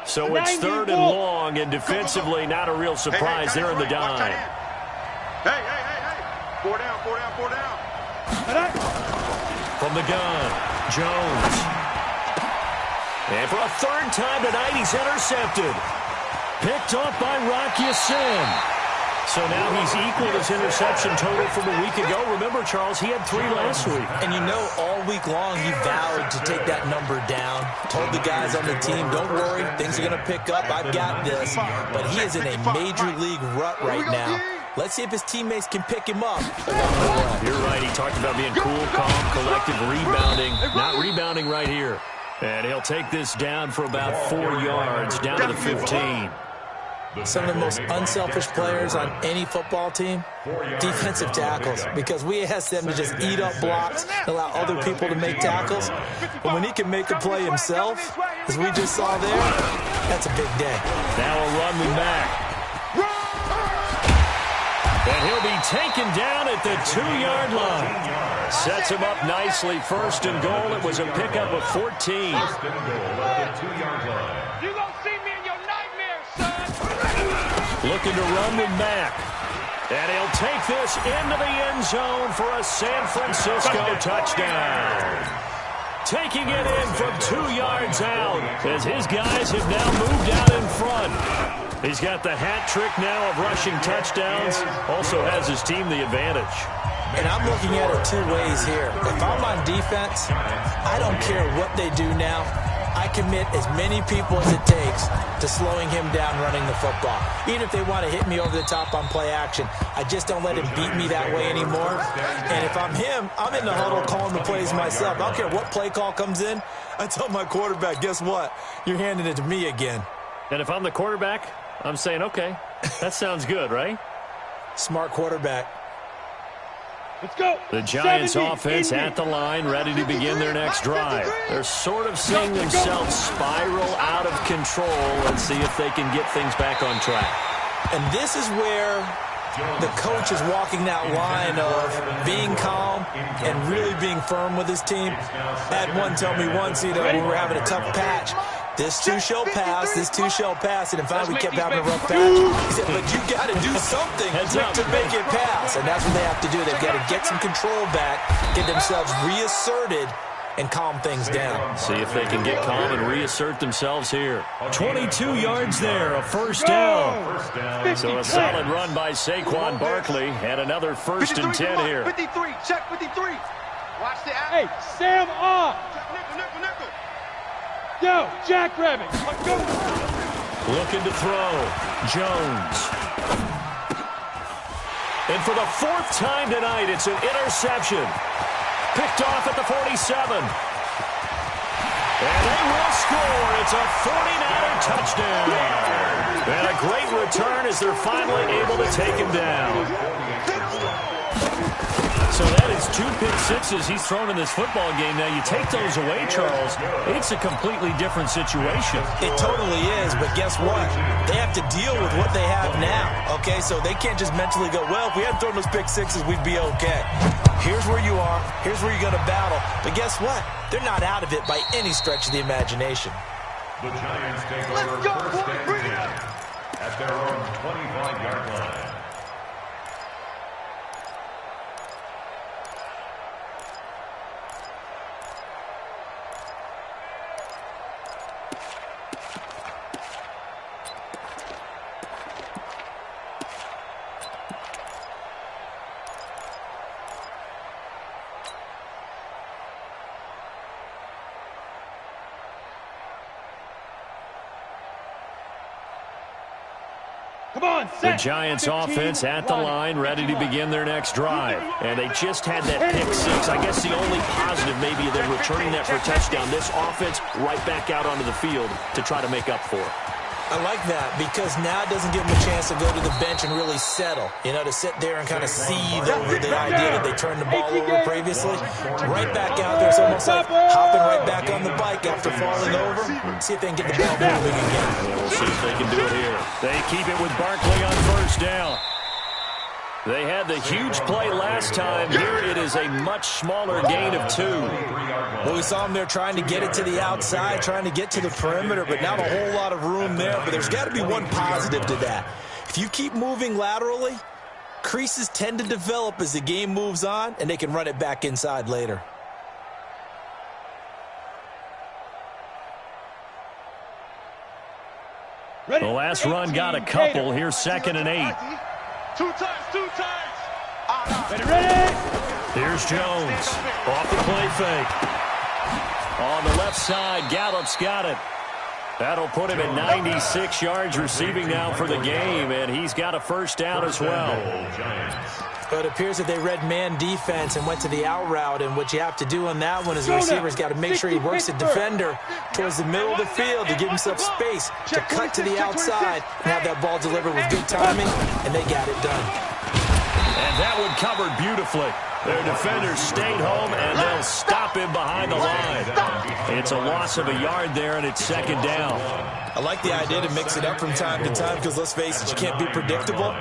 So it's 3rd and long, and defensively, not a real surprise. They're in the dime. Hey. 4 down. From the gun, Jones. And for a 3rd time tonight, he's intercepted. Picked off by Rock Ya-Sin. So now he's equaled his interception total from a week ago. Remember, Charles, he had 3 last week. And you know, all week long he vowed to take that number down. Told the guys on the team, don't worry, things are going to pick up. I've got this. But he is in a major league rut right now. Let's see if his teammates can pick him up along the way. You're right. He talked about being cool, calm, collective, rebounding. Not rebounding right here. And he'll take this down for about 4 yards, down to the 15. Some of the most unselfish players on any football team, defensive tackles, because we ask them to just eat up blocks, allow other people to make tackles. But when he can make a play himself, as we just saw there, that's a big day. Now a run with Mack. And he'll be taken down at the 2-yard line. Sets him up nicely. 1st and goal. It was a pickup of 14. 1st and goal at the 2-yard line. You gonna see me in your nightmares, son. Looking to run with Mack. And he'll take this into the end zone for a San Francisco touchdown. Taking it in from 2 yards out as his guys have now moved out in front. He's got the hat trick now of rushing touchdowns. Also has his team the advantage. And I'm looking at it 2 ways here. If I'm on defense, I don't care what they do now. I commit as many people as it takes to slowing him down running the football. Even if they want to hit me over the top on play action, I just don't let him beat me that way anymore. And if I'm him, I'm in the huddle calling the plays myself. I don't care what play call comes in. I tell my quarterback, guess what? You're handing it to me again. And if I'm the quarterback, I'm saying, okay, that sounds good, right? Smart quarterback. Let's go. The Giants offense at the line, ready to begin their next drive. They're sort of seeing themselves spiral out of control. Let's see if they can get things back on track. And this is where the coach is walking that line of being calm and really being firm with his team. I had one tell me once, we were having a tough patch. This too shall pass, this too shall pass. And in fact, we kept having a rough patch. He said, but you got to do something to make it pass. And that's what they have to do. They've got to get some control back, get themselves reasserted, and calm things down. See if they can get calm and reassert themselves here. 22 yards there, a 1st down. So a solid run by Saquon Barkley, and another 1st and 10 here. 53, check 53. Watch the out. Hey, Sam off. Nickel. Yo, jackrabbit. Let's go. Looking to throw. Jones. And for the 4th time tonight, it's an interception. Picked off at the 47. And they will score. It's a 49er touchdown. And a great return as they're finally able to take him down. So that is 2 pick sixes he's thrown in this football game. Now, you take those away, Charles, it's a completely different situation. It totally is, but guess what? They have to deal with what they have now, okay? So they can't just mentally go, well, if we hadn't thrown those pick sixes, we'd be okay. Here's where you are. Here's where you're going to battle. But guess what? They're not out of it by any stretch of the imagination. The Giants take over first and 10 at their own 25-yard line. The Giants offense at the line, ready to begin their next drive. And they just had that pick six. I guess the only positive maybe of them returning that for a touchdown. This offense right back out onto the field to try to make up for it. I like that because now it doesn't give them a chance to go to the bench and really settle, to sit there and kind of seethe over the idea that they turned the ball over previously. Right back out there. It's almost like hopping right back on the bike after falling over. See if they can get the ball moving again. Yeah, we'll see if they can do it here. They keep it with Barkley on first down. They had the huge play last time. Here it is a much smaller gain of 2. Well, we saw them there trying to get it to the outside, trying to get to the perimeter, but not a whole lot of room there. But there's got to be one positive to that. If you keep moving laterally, creases tend to develop as the game moves on, and they can run it back inside later. The last run got a couple. Here's 2nd and 8. 2 times. Ready? Here's Jones. Off the play fake. On the left side, Gallup's got it. That'll put him at 96 yards receiving now for the game, and he's got a first down as well. But it appears that they read man defense and went to the out route, and what you have to do on that one is the receiver's got to make sure he works the defender towards the middle of the field to give himself space to cut to the outside and have that ball delivered with good timing, and they got it done. And that one covered beautifully. Their defenders stayed home, and they'll stop him behind the line. It's a loss of a yard there, and it's 2nd down. I like the idea to mix it up from time to time because, let's face it, you can't be predictable.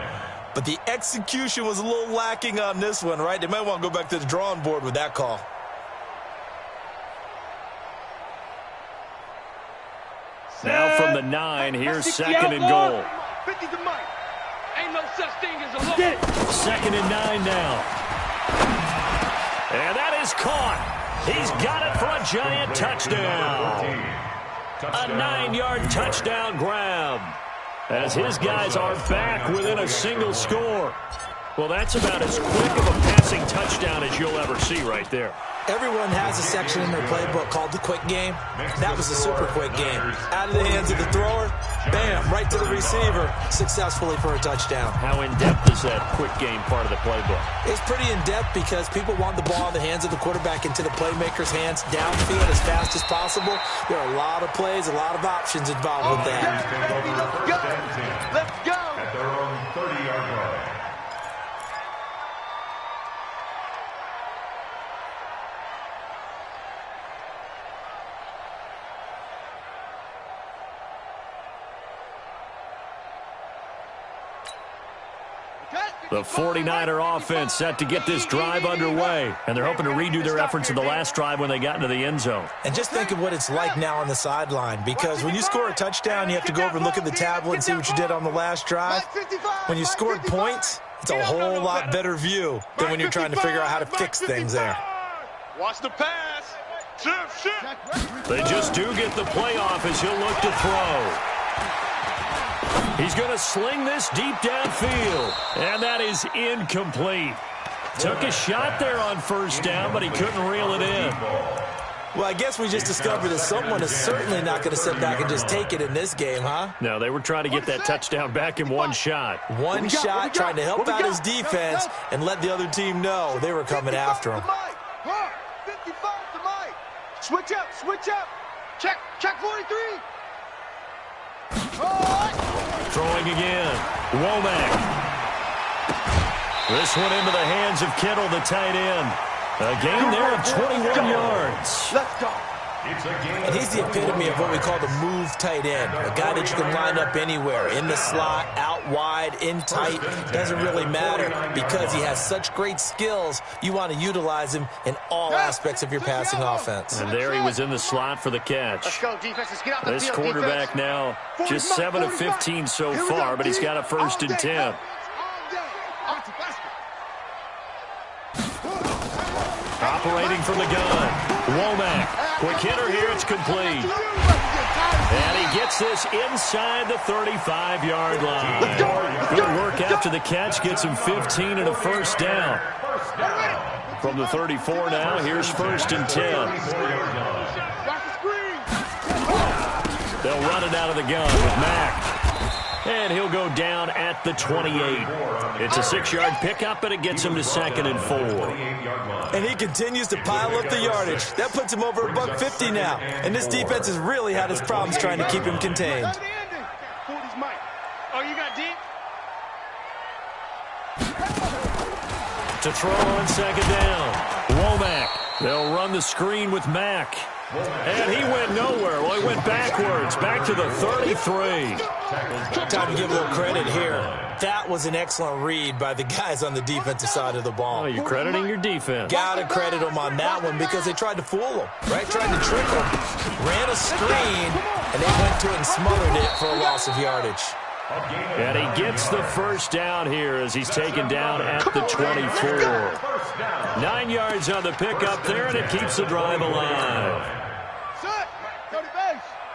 But the execution was a little lacking on this one, right? They might want to go back to the drawing board with that call. Now from the 9, here's 2nd and goal. 50 to Mike. Ain't no such thing as a look. 2nd and 9 now. And that is caught. He's got it for a Giant touchdown. A 9-yard touchdown grab. As his guys are back within a single score. Well, that's about as quick of a passing touchdown as you'll ever see right there. Everyone has a section in their playbook called the quick game. That was a super quick game. Out of the hands of the thrower, bam, right to the receiver, successfully for a touchdown. How in-depth is that quick game part of the playbook? It's pretty in-depth because people want the ball in the hands of the quarterback into the playmaker's hands downfield as fast as possible. There are a lot of plays, a lot of options involved with that. Let's go. At their own 30-yard line. The 49er offense set to get this drive underway, and they're hoping to redo their efforts in the last drive when they got into the end zone. And just think of what it's like now on the sideline, because when you score a touchdown, you have to go over and look at the tablet and see what you did on the last drive. When you scored points, it's a whole lot better view than when you're trying to figure out how to fix things there. Watch the pass. They just do get the play off as he'll look to throw. He's going to sling this deep downfield, and that is incomplete. Took a shot there on first down, but he couldn't reel it in. Well, I guess we just discovered that someone is certainly not going to sit back and just take it in this game, huh? No, they were trying to get that touchdown back in one shot. One shot, trying to help out his defense and let the other team know they were coming after him. 55 to Mike. Switch up, switch up. Check 43. Throwing again. Womack. This one into the hands of Kittle, the tight end. A gain there of 21 yards. Let's go. And he's the epitome of what we call the move tight end, a guy that you can line up anywhere, in the slot, out wide, in tight, doesn't really matter because he has such great skills. You want to utilize him in all aspects of your passing offense. And there he was in the slot for the catch. This quarterback now just 7 of 15 so far, but he's got a 1st and 10. Operating from the gun, Womack. Quick hitter here, it's complete. And he gets this inside the 35-yard line. Good work after the catch, gets him 15 and a 1st down. From the 34 now, here's 1st and 10. They'll run it out of the gun with Mack. And he'll go down at the 28. It's a 6-yard pickup, and it gets him to 2nd and 4. And he continues to pile up the yardage. That puts him over $150 now. And this defense has really had its problems trying to keep him contained. Oh, you got deep? To throw on 2nd down, Womack. They'll run the screen with Mack. And he went nowhere. Well, he went backwards, back to the 33. Time to give a little credit here. That was an excellent read by the guys on the defensive side of the ball. Oh, you're crediting your defense. Got to credit them on that one because they tried to fool him, right? Tried to trick him. Ran a screen, and they went to it and smothered it for a loss of yardage. And he gets the 1st down here as he's taken down at the 24. 9 yards on the pickup there, and it keeps the drive alive.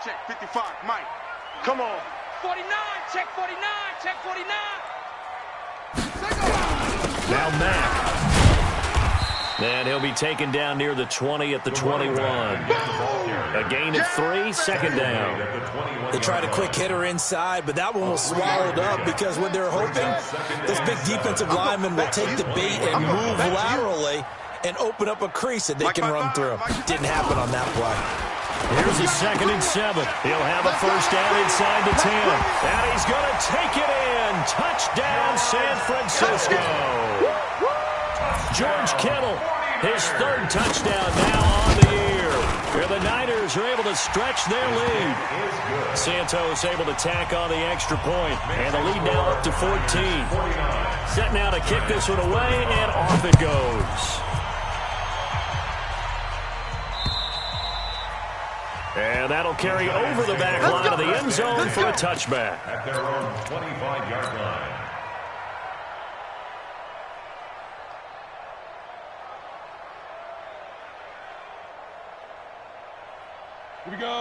Check 55, Mike. Come on. 49, check 49, check 49. Now Mack. And he'll be taken down near the 20 at the 21. A gain of 3, 2nd down. They tried a quick hitter inside, but that one was swallowed up because what they're hoping, this big defensive lineman will take the bait and move laterally and open up a crease that they can run through. Didn't happen on that play. Here's a 2nd and 7. He'll have a 1st down inside the 10. And he's going to take it in. Touchdown, San Francisco. George Kittle, his 3rd touchdown now on the year. Where the Niners are able to stretch their lead. Santos able to tack on the extra point. And the lead now up to 14. Set now to kick this one away, and off it goes. And that'll carry over the back line of the end zone for a touchback. At their own 25-yard line.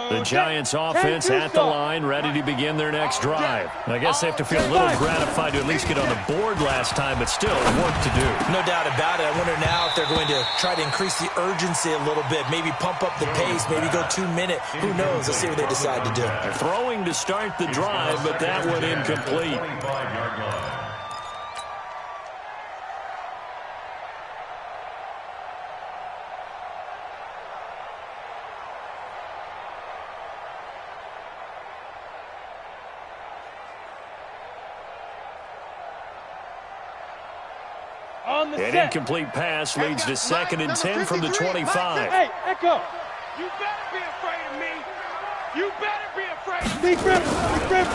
The Giants offense at the line, ready to begin their next drive. I guess they have to feel a little gratified to at least get on the board last time, but still work to do. No doubt about it. I wonder now if they're going to try to increase the urgency a little bit, maybe pump up the pace, maybe go 2 minute. Who knows? Let's see what they decide to do. They're throwing to start the drive, but that one incomplete. 25-yard line. An incomplete pass leads to 2nd and 10 from the 25. Hey, Echo, you better be afraid of me. You better be afraid of me.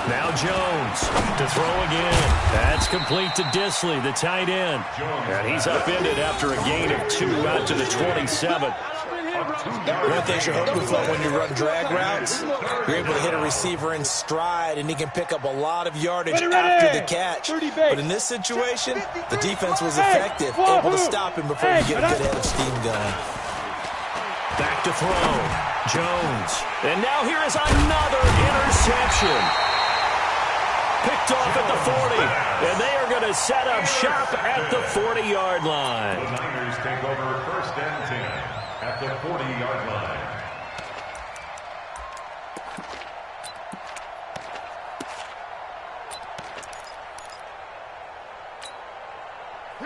Now Jones to throw again. That's complete to Disley, the tight end. And he's upended after a gain of 2 out to the 27. One thing you're hoping for when you run drag routes, you're able to hit a receiver in stride, and he can pick up a lot of yardage after the catch. But in this situation, the defense was effective, able to stop him before he get a good head of steam going. Back to throw. Jones. And now here is another interception. Picked off at the 40. And they are going to set up shop at the 40-yard line. The Niners take over 1st and 10 at the 40-yard line.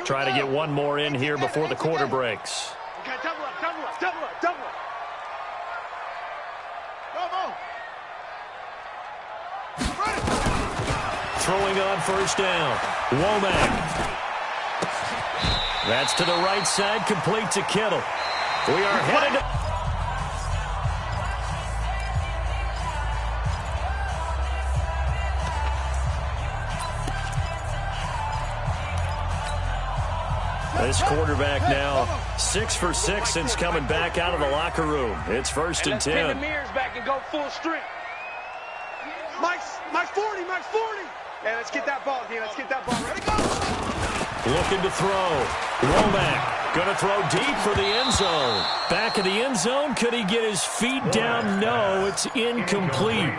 Try to get one more in here before the quarter breaks. Okay, double up, double up, double up, double up. Double. Throwing on 1st down. Womack. That's to the right side, complete to Kittle. We are headed to... This quarterback now 6 for 6 since coming back out of the locker room. It's 1st and 10. Pin the mirrors back and go full strength. Mike's 40, Mike's 40. Hey, let's get that ball, Let's get that ball. Ready, go. Looking to throw. Womack going to throw deep for the end zone. Back of the end zone. Could he get his feet down? No, it's incomplete.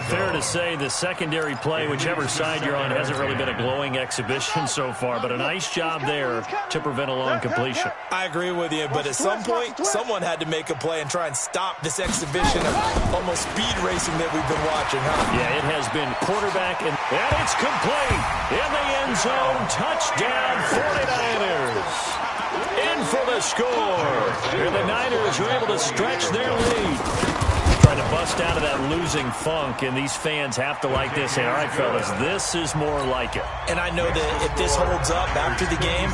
Fair to say the secondary play, whichever side you're on, hasn't really been a glowing exhibition so far, but a nice job there to prevent a long completion. I agree with you, but at some point, someone had to make a play and try and stop this exhibition of almost speed racing that we've been watching, huh? Yeah, it has been quarterback, and it's complete. In the end zone, touchdown 49ers. In for the score. And the Niners are able to stretch their lead. Trying to bust out of that losing funk, and these fans have to like this. Hey, all right, fellas, this is more like it. And I know that if this holds up after the game,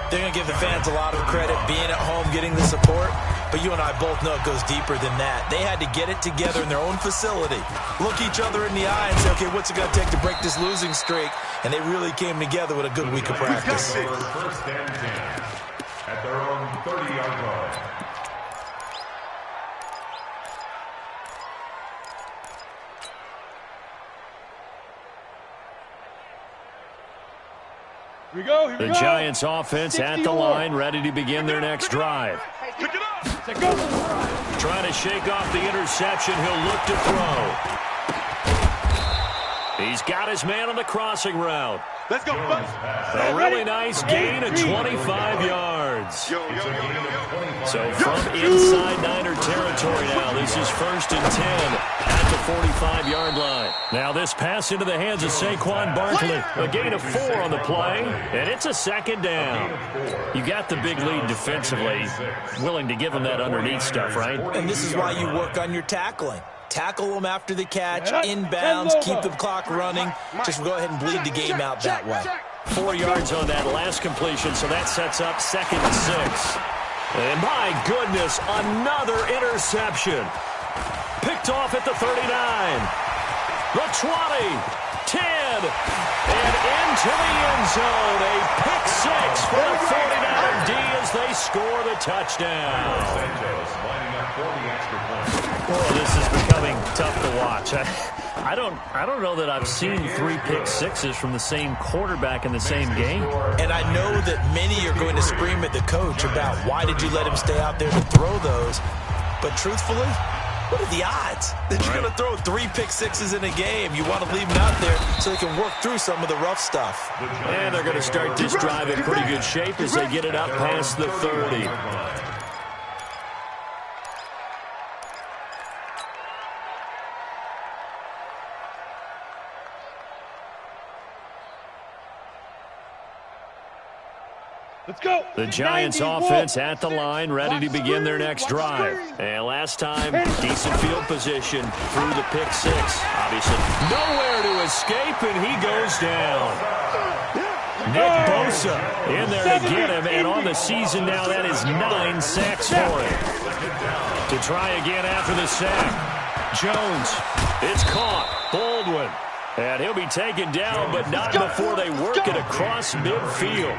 they're going to give the fans a lot of credit being at home, getting the support. But you and I both know it goes deeper than that. They had to get it together in their own facility, look each other in the eye and say, okay, what's it going to take to break this losing streak? And they really came together with a good week of practice. 1st and 10 at their own 30-yard line. Here we go. The Giants offense at the line, ready to begin their next drive. Pick it up. Say go. Trying to shake off the interception. He'll look to throw. He's got his man on the crossing route. Let's go. A really nice gain of 25 yards. So from inside Niner territory now, this is 1st and 10 at the 45-yard line. Now this pass into the hands of Saquon Barkley. A gain of 4 on the play, and it's a 2nd down. You got the big lead defensively, willing to give him that underneath stuff, right? And this is why you work on your tackling. Tackle them after the catch, inbounds, keep the clock running. Just go ahead and bleed the game out that way. 4 yards on that last completion, so that sets up 2nd and 6. And my goodness, another interception. Picked off at the 39. The 20, 10, and into the end zone. A pick 6 for the 49er D as they score the touchdown. Lining up for the extra point. Oh, this is becoming tough to watch. I don't know that I've seen 3 pick sixes from the same quarterback in the same game. And I know that many are going to scream at the coach about why did you let him stay out there to throw those. But truthfully, what are the odds that you're going to throw 3 pick sixes in a game? You want to leave them out there so they can work through some of the rough stuff. And they're going to start this drive in pretty good shape as they get it up past the 30. Let's go. The Giants offense at the line, ready to begin their next drive. And last time, decent field position through the pick 6. Obviously, nowhere to escape, and he goes down. Nick Bosa in there to get him, and on the season now, that is 9 sacks for him. To try again after the sack. Jones, it's caught. Baldwin, and he'll be taken down, but not before they work it across midfield.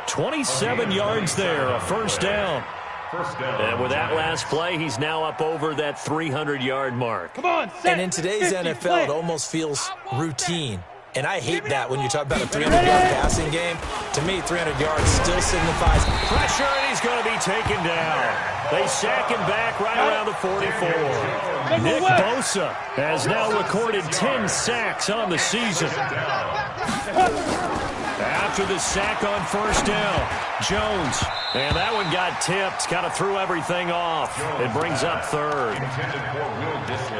27 yards there, a 1st down. And with that last play, he's now up over that 300-yard mark. Come on, and in today's NFL, it almost feels routine. And I hate that when you talk about a 300-yard passing game. To me, 300 yards still signifies pressure, and he's going to be taken down. They sack him back right around the 44. Nick Bosa has now recorded 10 sacks on the season. After the sack on 1st down, Jones. And that one got tipped, kind of threw everything off. It brings up 3rd.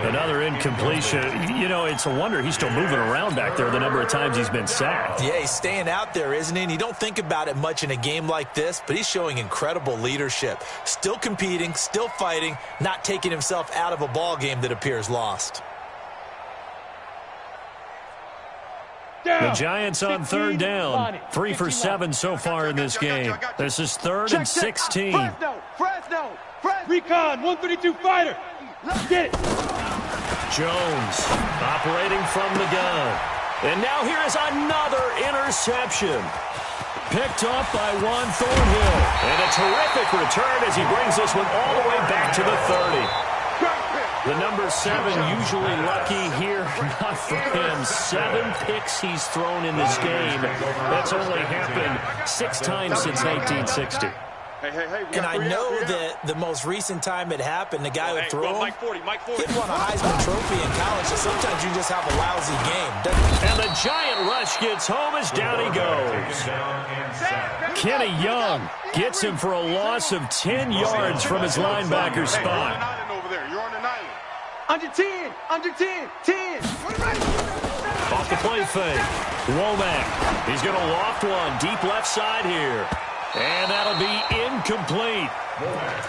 Another incompletion. You know, it's a wonder he's still moving around back there the number of times he's been sacked. Yeah, he's staying out there, isn't he? And you don't think about it much in a game like this, but he's showing incredible leadership. Still competing, still fighting, not taking himself out of a ball game that appears lost. The Giants on 3rd down. 3 for 7 so far in this game. This is 3rd and 16. Fresno. Recon, 132 fighter. Get it. Jones operating from the gun. And now here is another interception. Picked off by Juan Thornhill. And a terrific return as he brings this one all the way back to the 30. The number 7 usually lucky here. Not for him. 7 picks he's thrown in this game. That's only happened 6 times since 1960. And I know that the most recent time it happened, the guy who threw him, he won a Heisman Trophy in college, so sometimes you just have a lousy game. And the giant rush gets home as down he goes. Kenny Young gets him for a loss of 10 yards from his linebacker spot. You're on an island. Under 10, under 10, 10. Off the play fake. Womack. He's going to loft one deep left side here. And that'll be incomplete.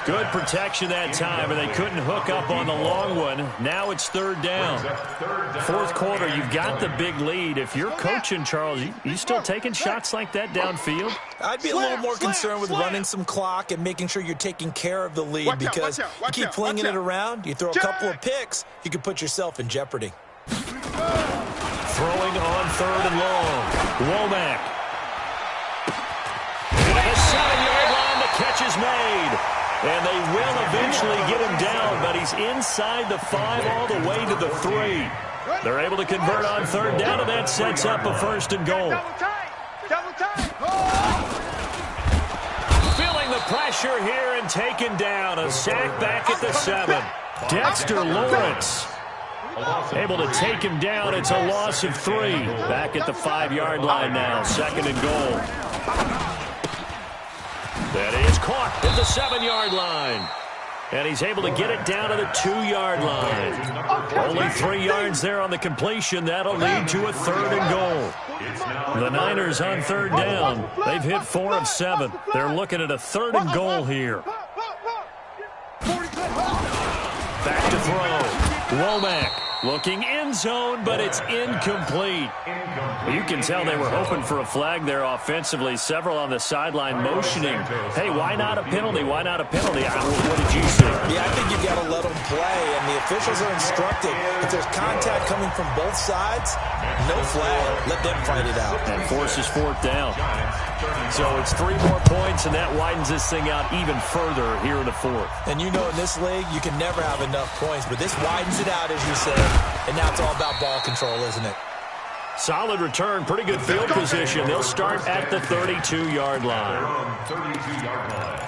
Good protection that time, and they couldn't hook up on the long one. Now it's 3rd down. 4th quarter, you've got the big lead. If you're coaching, Charles, you still taking shots like that downfield? I'd be a little more concerned with running some clock and making sure you're taking care of the lead because you keep flinging it around, you throw a couple of picks, you can put yourself in jeopardy. Throwing on 3rd and long. Womack. And a 7-yard line, the catch is made. And they will eventually get him down, but he's inside the 5 all the way to the 3. They're able to convert on 3rd down, and that sets up a 1st and goal. Feeling the pressure here and taken down. A sack back at the 7. Dexter Lawrence able to take him down. It's a loss of 3. Back at the 5-yard line now. 2nd and goal. That is caught at the 7-yard line. And he's able to get it down to the 2-yard line. Only 3 yards there on the completion. That'll lead to a 3rd and goal. The Niners on 3rd down. They've hit 4 of 7. They're looking at a 3rd and goal here. Back to throw. Womack looking end zone, but it's incomplete. You can tell they were hoping for a flag there offensively. Several on the sideline motioning. Hey, why not a penalty? Why not a penalty? What did you see? Yeah, I think you've got to let them play, and the officials are instructed. If there's contact coming from both sides, no flag. Let them fight it out. And forces 4th down. So it's 3 more points, and that widens this thing out even further here in the 4th. And you know in this league, you can never have enough points, but this widens it out, as you said. And now it's all about ball control, isn't it? Solid return, pretty good field position. They'll start at the 32-yard line. 32-yard line.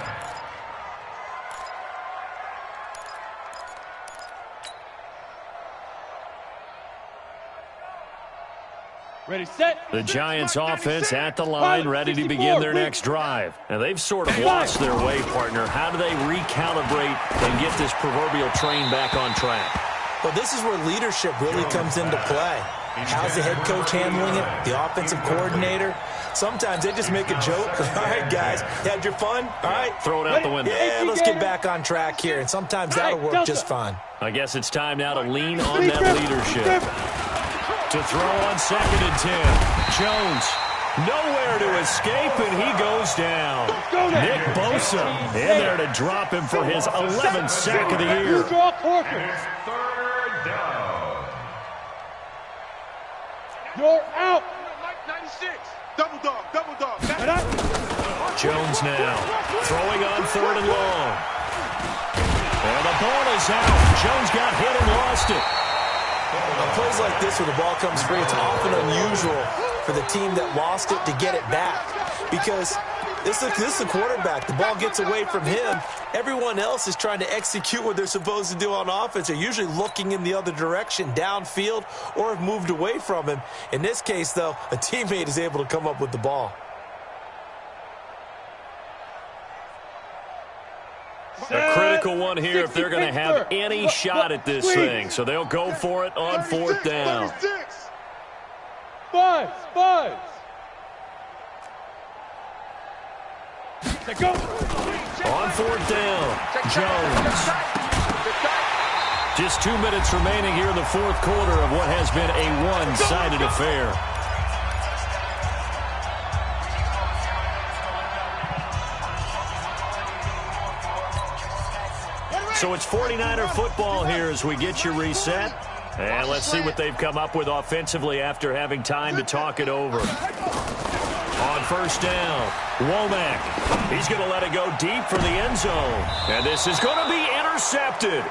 Ready, set. The Giants offense at the line, ready to begin their next drive. And they've sort of lost their way, partner. How do they recalibrate and get this proverbial train back on track? Well, this is where leadership really comes into play. How's the head coach handling it? The offensive coordinator? Sometimes they just make a joke. All right, guys, you had your fun? All right. Throw it out the window. Yeah, let's get back on track here. And sometimes that'll work just fine. I guess it's time now to lean on that leadership. To throw on 2nd and 10. Jones, nowhere to escape, and he goes down. Nick Bosa in there to drop him for his 11th sack of the year. And it's 3rd down. You're out. 96. Double dog, double dog. Jones now throwing on 3rd and long. And the ball is out. Jones got hit and lost it. On plays like this where the ball comes free, it's often unusual for the team that lost it to get it back. Because this is the quarterback. The ball gets away from him. Everyone else is trying to execute what they're supposed to do on offense. They're usually looking in the other direction, downfield, or have moved away from him. In this case, though, a teammate is able to come up with the ball. A critical one here if they're going to have any shot at this thing. So they'll go for it on 4th down. Spies. Go. On 4th down, Jones. Just 2 minutes remaining here in the 4th quarter of what has been a one-sided affair. So it's 49er football here as we get you reset. And let's see what they've come up with offensively after having time to talk it over. On first down, Womack. He's going to let it go deep for the end zone. And this is going to be intercepted.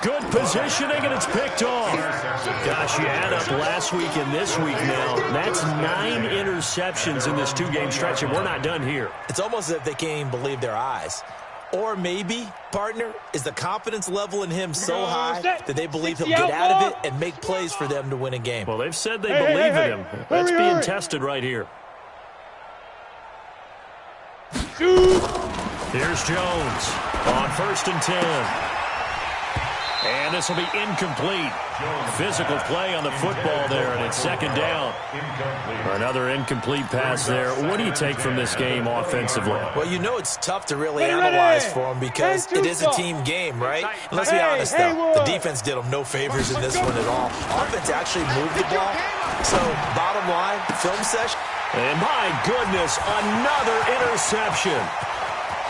Good positioning, and it's picked off. Gosh, you add up last week and this week now. That's 9 interceptions in this 2-game stretch, and we're not done here. It's almost as if they can't even believe their eyes. Or maybe, partner, is the confidence level in him so high that they believe he'll get out of it and make plays for them to win a game. Well, they've said they believe in him. That's being tested right here. Here's Jones on first and 10. And this will be incomplete. Physical play on the football there, and it's second down. Another incomplete pass there. What do you take from this game offensively? Well, you know it's tough to really analyze for them because it is a team game, right? And let's be honest, though. The defense did them no favors in this one at all. Offense actually moved the ball. So, bottom line, film session. And my goodness, another interception.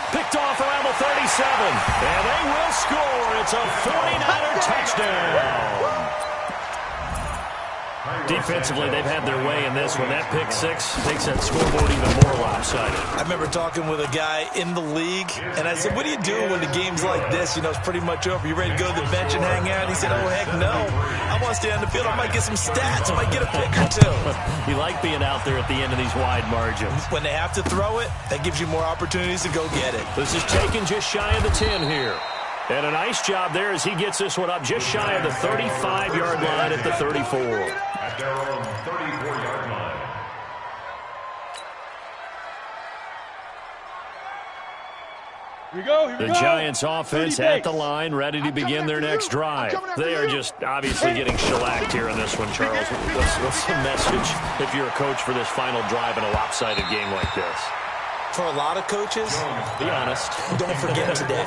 Picked off around the 37, and they will score. It's a 49er touchdown. Defensively, they've had their way in this one. That pick six makes that scoreboard even more lopsided. I remember talking with a guy in the league, and I said, what do you do when the game's like this? You know, it's pretty much over. You ready to go to the bench and hang out? And he said, oh, heck no. I want to stay on the field. I might get some stats. I might get a pick or two. You like being out there at the end of these wide margins. When they have to throw it, that gives you more opportunities to go get it. This is taken just shy of the 10 here. And a nice job there as he gets this one up just shy of the 35-yard line at the 34. At their own 34-yard line. Here we go. The Giants offense at the line, ready to begin their next drive. They are just obviously getting shellacked here in this one, Charles. What's the message if you're a coach for this final drive in a lopsided game like this? For a lot of coaches, be honest, don't forget today.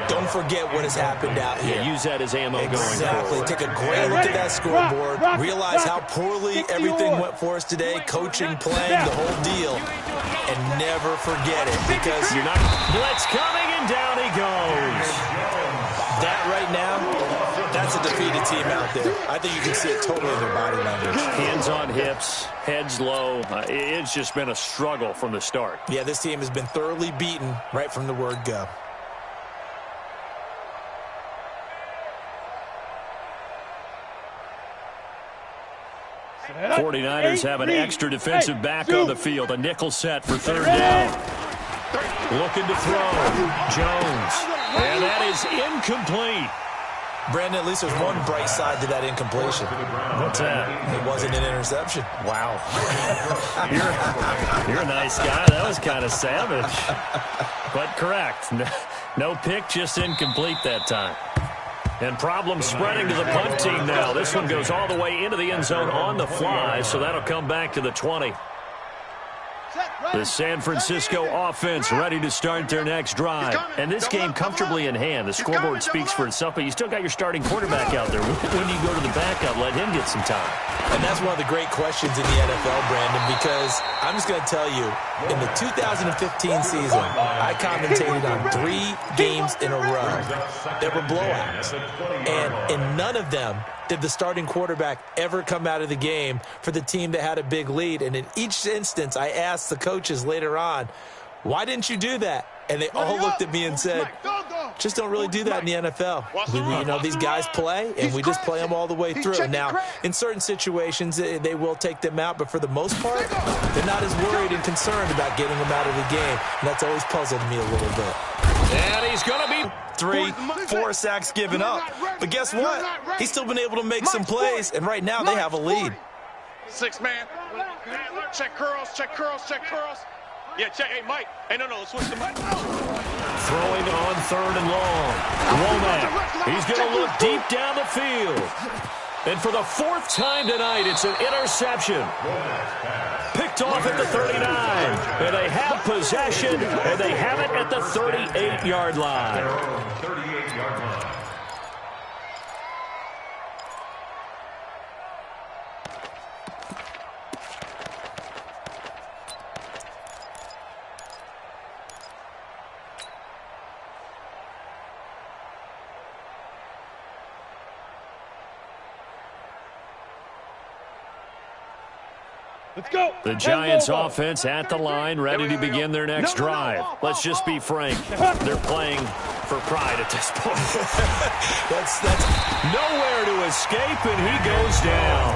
Don't forget what has happened out here. Yeah, use that as ammo going forward. Exactly. Take a great look at that scoreboard. Realize how poorly everything went for us today. Coaching, playing, the whole deal. And never forget it because you're not. Blitz coming, and down he goes. That right now, that's a defeated team out there. I think you can see it totally in their body language. Hands on hips, heads low. It's just been a struggle from the start. Yeah, this team has been thoroughly beaten right from the word go. The 49ers have an extra defensive back on the field. A nickel set for third down. Looking to throw. Jones. And that is incomplete. Brandon, at least there's one bright side to that incompletion. What's that? It wasn't an interception. Wow. You're a nice guy. That was kind of savage. But correct. No pick, just incomplete that time. And problems spreading to the punt team now. This one goes all the way into the end zone on the fly, so that'll come back to the 20. The San Francisco offense ready to start their next drive. And this game comfortably in hand. The scoreboard speaks for itself, but you still got your starting quarterback out there. When do you go to the backup, let him get some time? And that's one of the great questions in the NFL, Brandon, because I'm just going to tell you, in the 2015 season, I commentated on 3 games in a row that were blowouts. And in none of them did the starting quarterback ever come out of the game for the team that had a big lead. And in each instance, I asked the coaches later on, why didn't you do that? And they all looked at me and said, just don't really do that in the NFL. You know, these guys play, and we just play them all the way through. Now, in certain situations, they will take them out, but for the most part, they're not as worried and concerned about getting them out of the game. And that's always puzzled me a little bit. And he's going to be 3, 4 sacks given up. But guess what? He's still been able to make some plays, and right now they have a lead. 6-man. Check curls, check curls, check curls. Yeah, check. Hey, Mike. Hey, no, switch to Mike. Throwing on third and long. Womack. He's going to look deep down the field. And for the 4th time tonight, it's an interception. Picked off at the 39. And they have possession, and they have it at the 38-yard line. 38-yard line. Let's go. The Giants offense at the line, ready to begin their next drive. Let's just be frank. They're playing for pride at this point. That's nowhere to escape, and he goes down.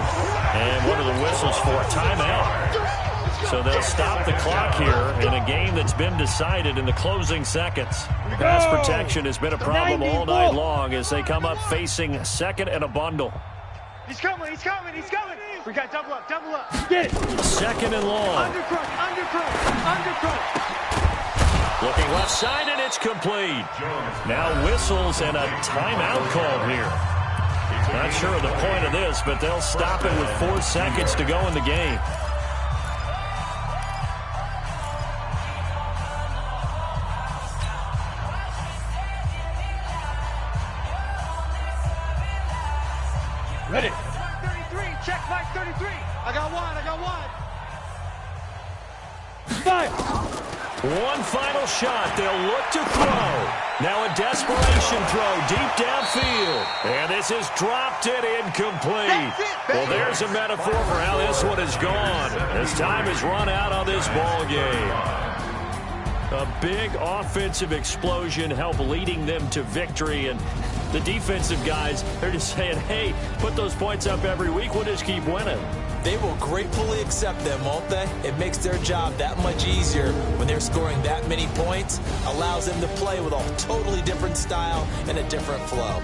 And one of the whistles for a timeout. So they'll stop the clock here in a game that's been decided in the closing seconds. Pass protection has been a problem all night long as they come up facing second and a bundle. He's coming, he's coming, he's coming. We got double up, double up. Get it. Second and long. Undercrunch, undercrunch, undercrunch. Looking left side, and it's complete. Now whistles and a timeout called here. Not sure of the point of this, but they'll stop it with 4 seconds to go in the game. Ready. Mike 33, check Mike 33. I got one. Fire. One final shot. They'll look to throw. Now a desperation throw deep downfield. And this is dropped it incomplete. Well, there's a metaphor for how this one is gone. As time has run out on this ball game. A big offensive explosion helped leading them to victory. And the defensive guys, they're just saying, hey, put those points up every week. We'll just keep winning. They will gratefully accept them, won't they? It makes their job that much easier when they're scoring that many points. Allows them to play with a totally different style and a different flow.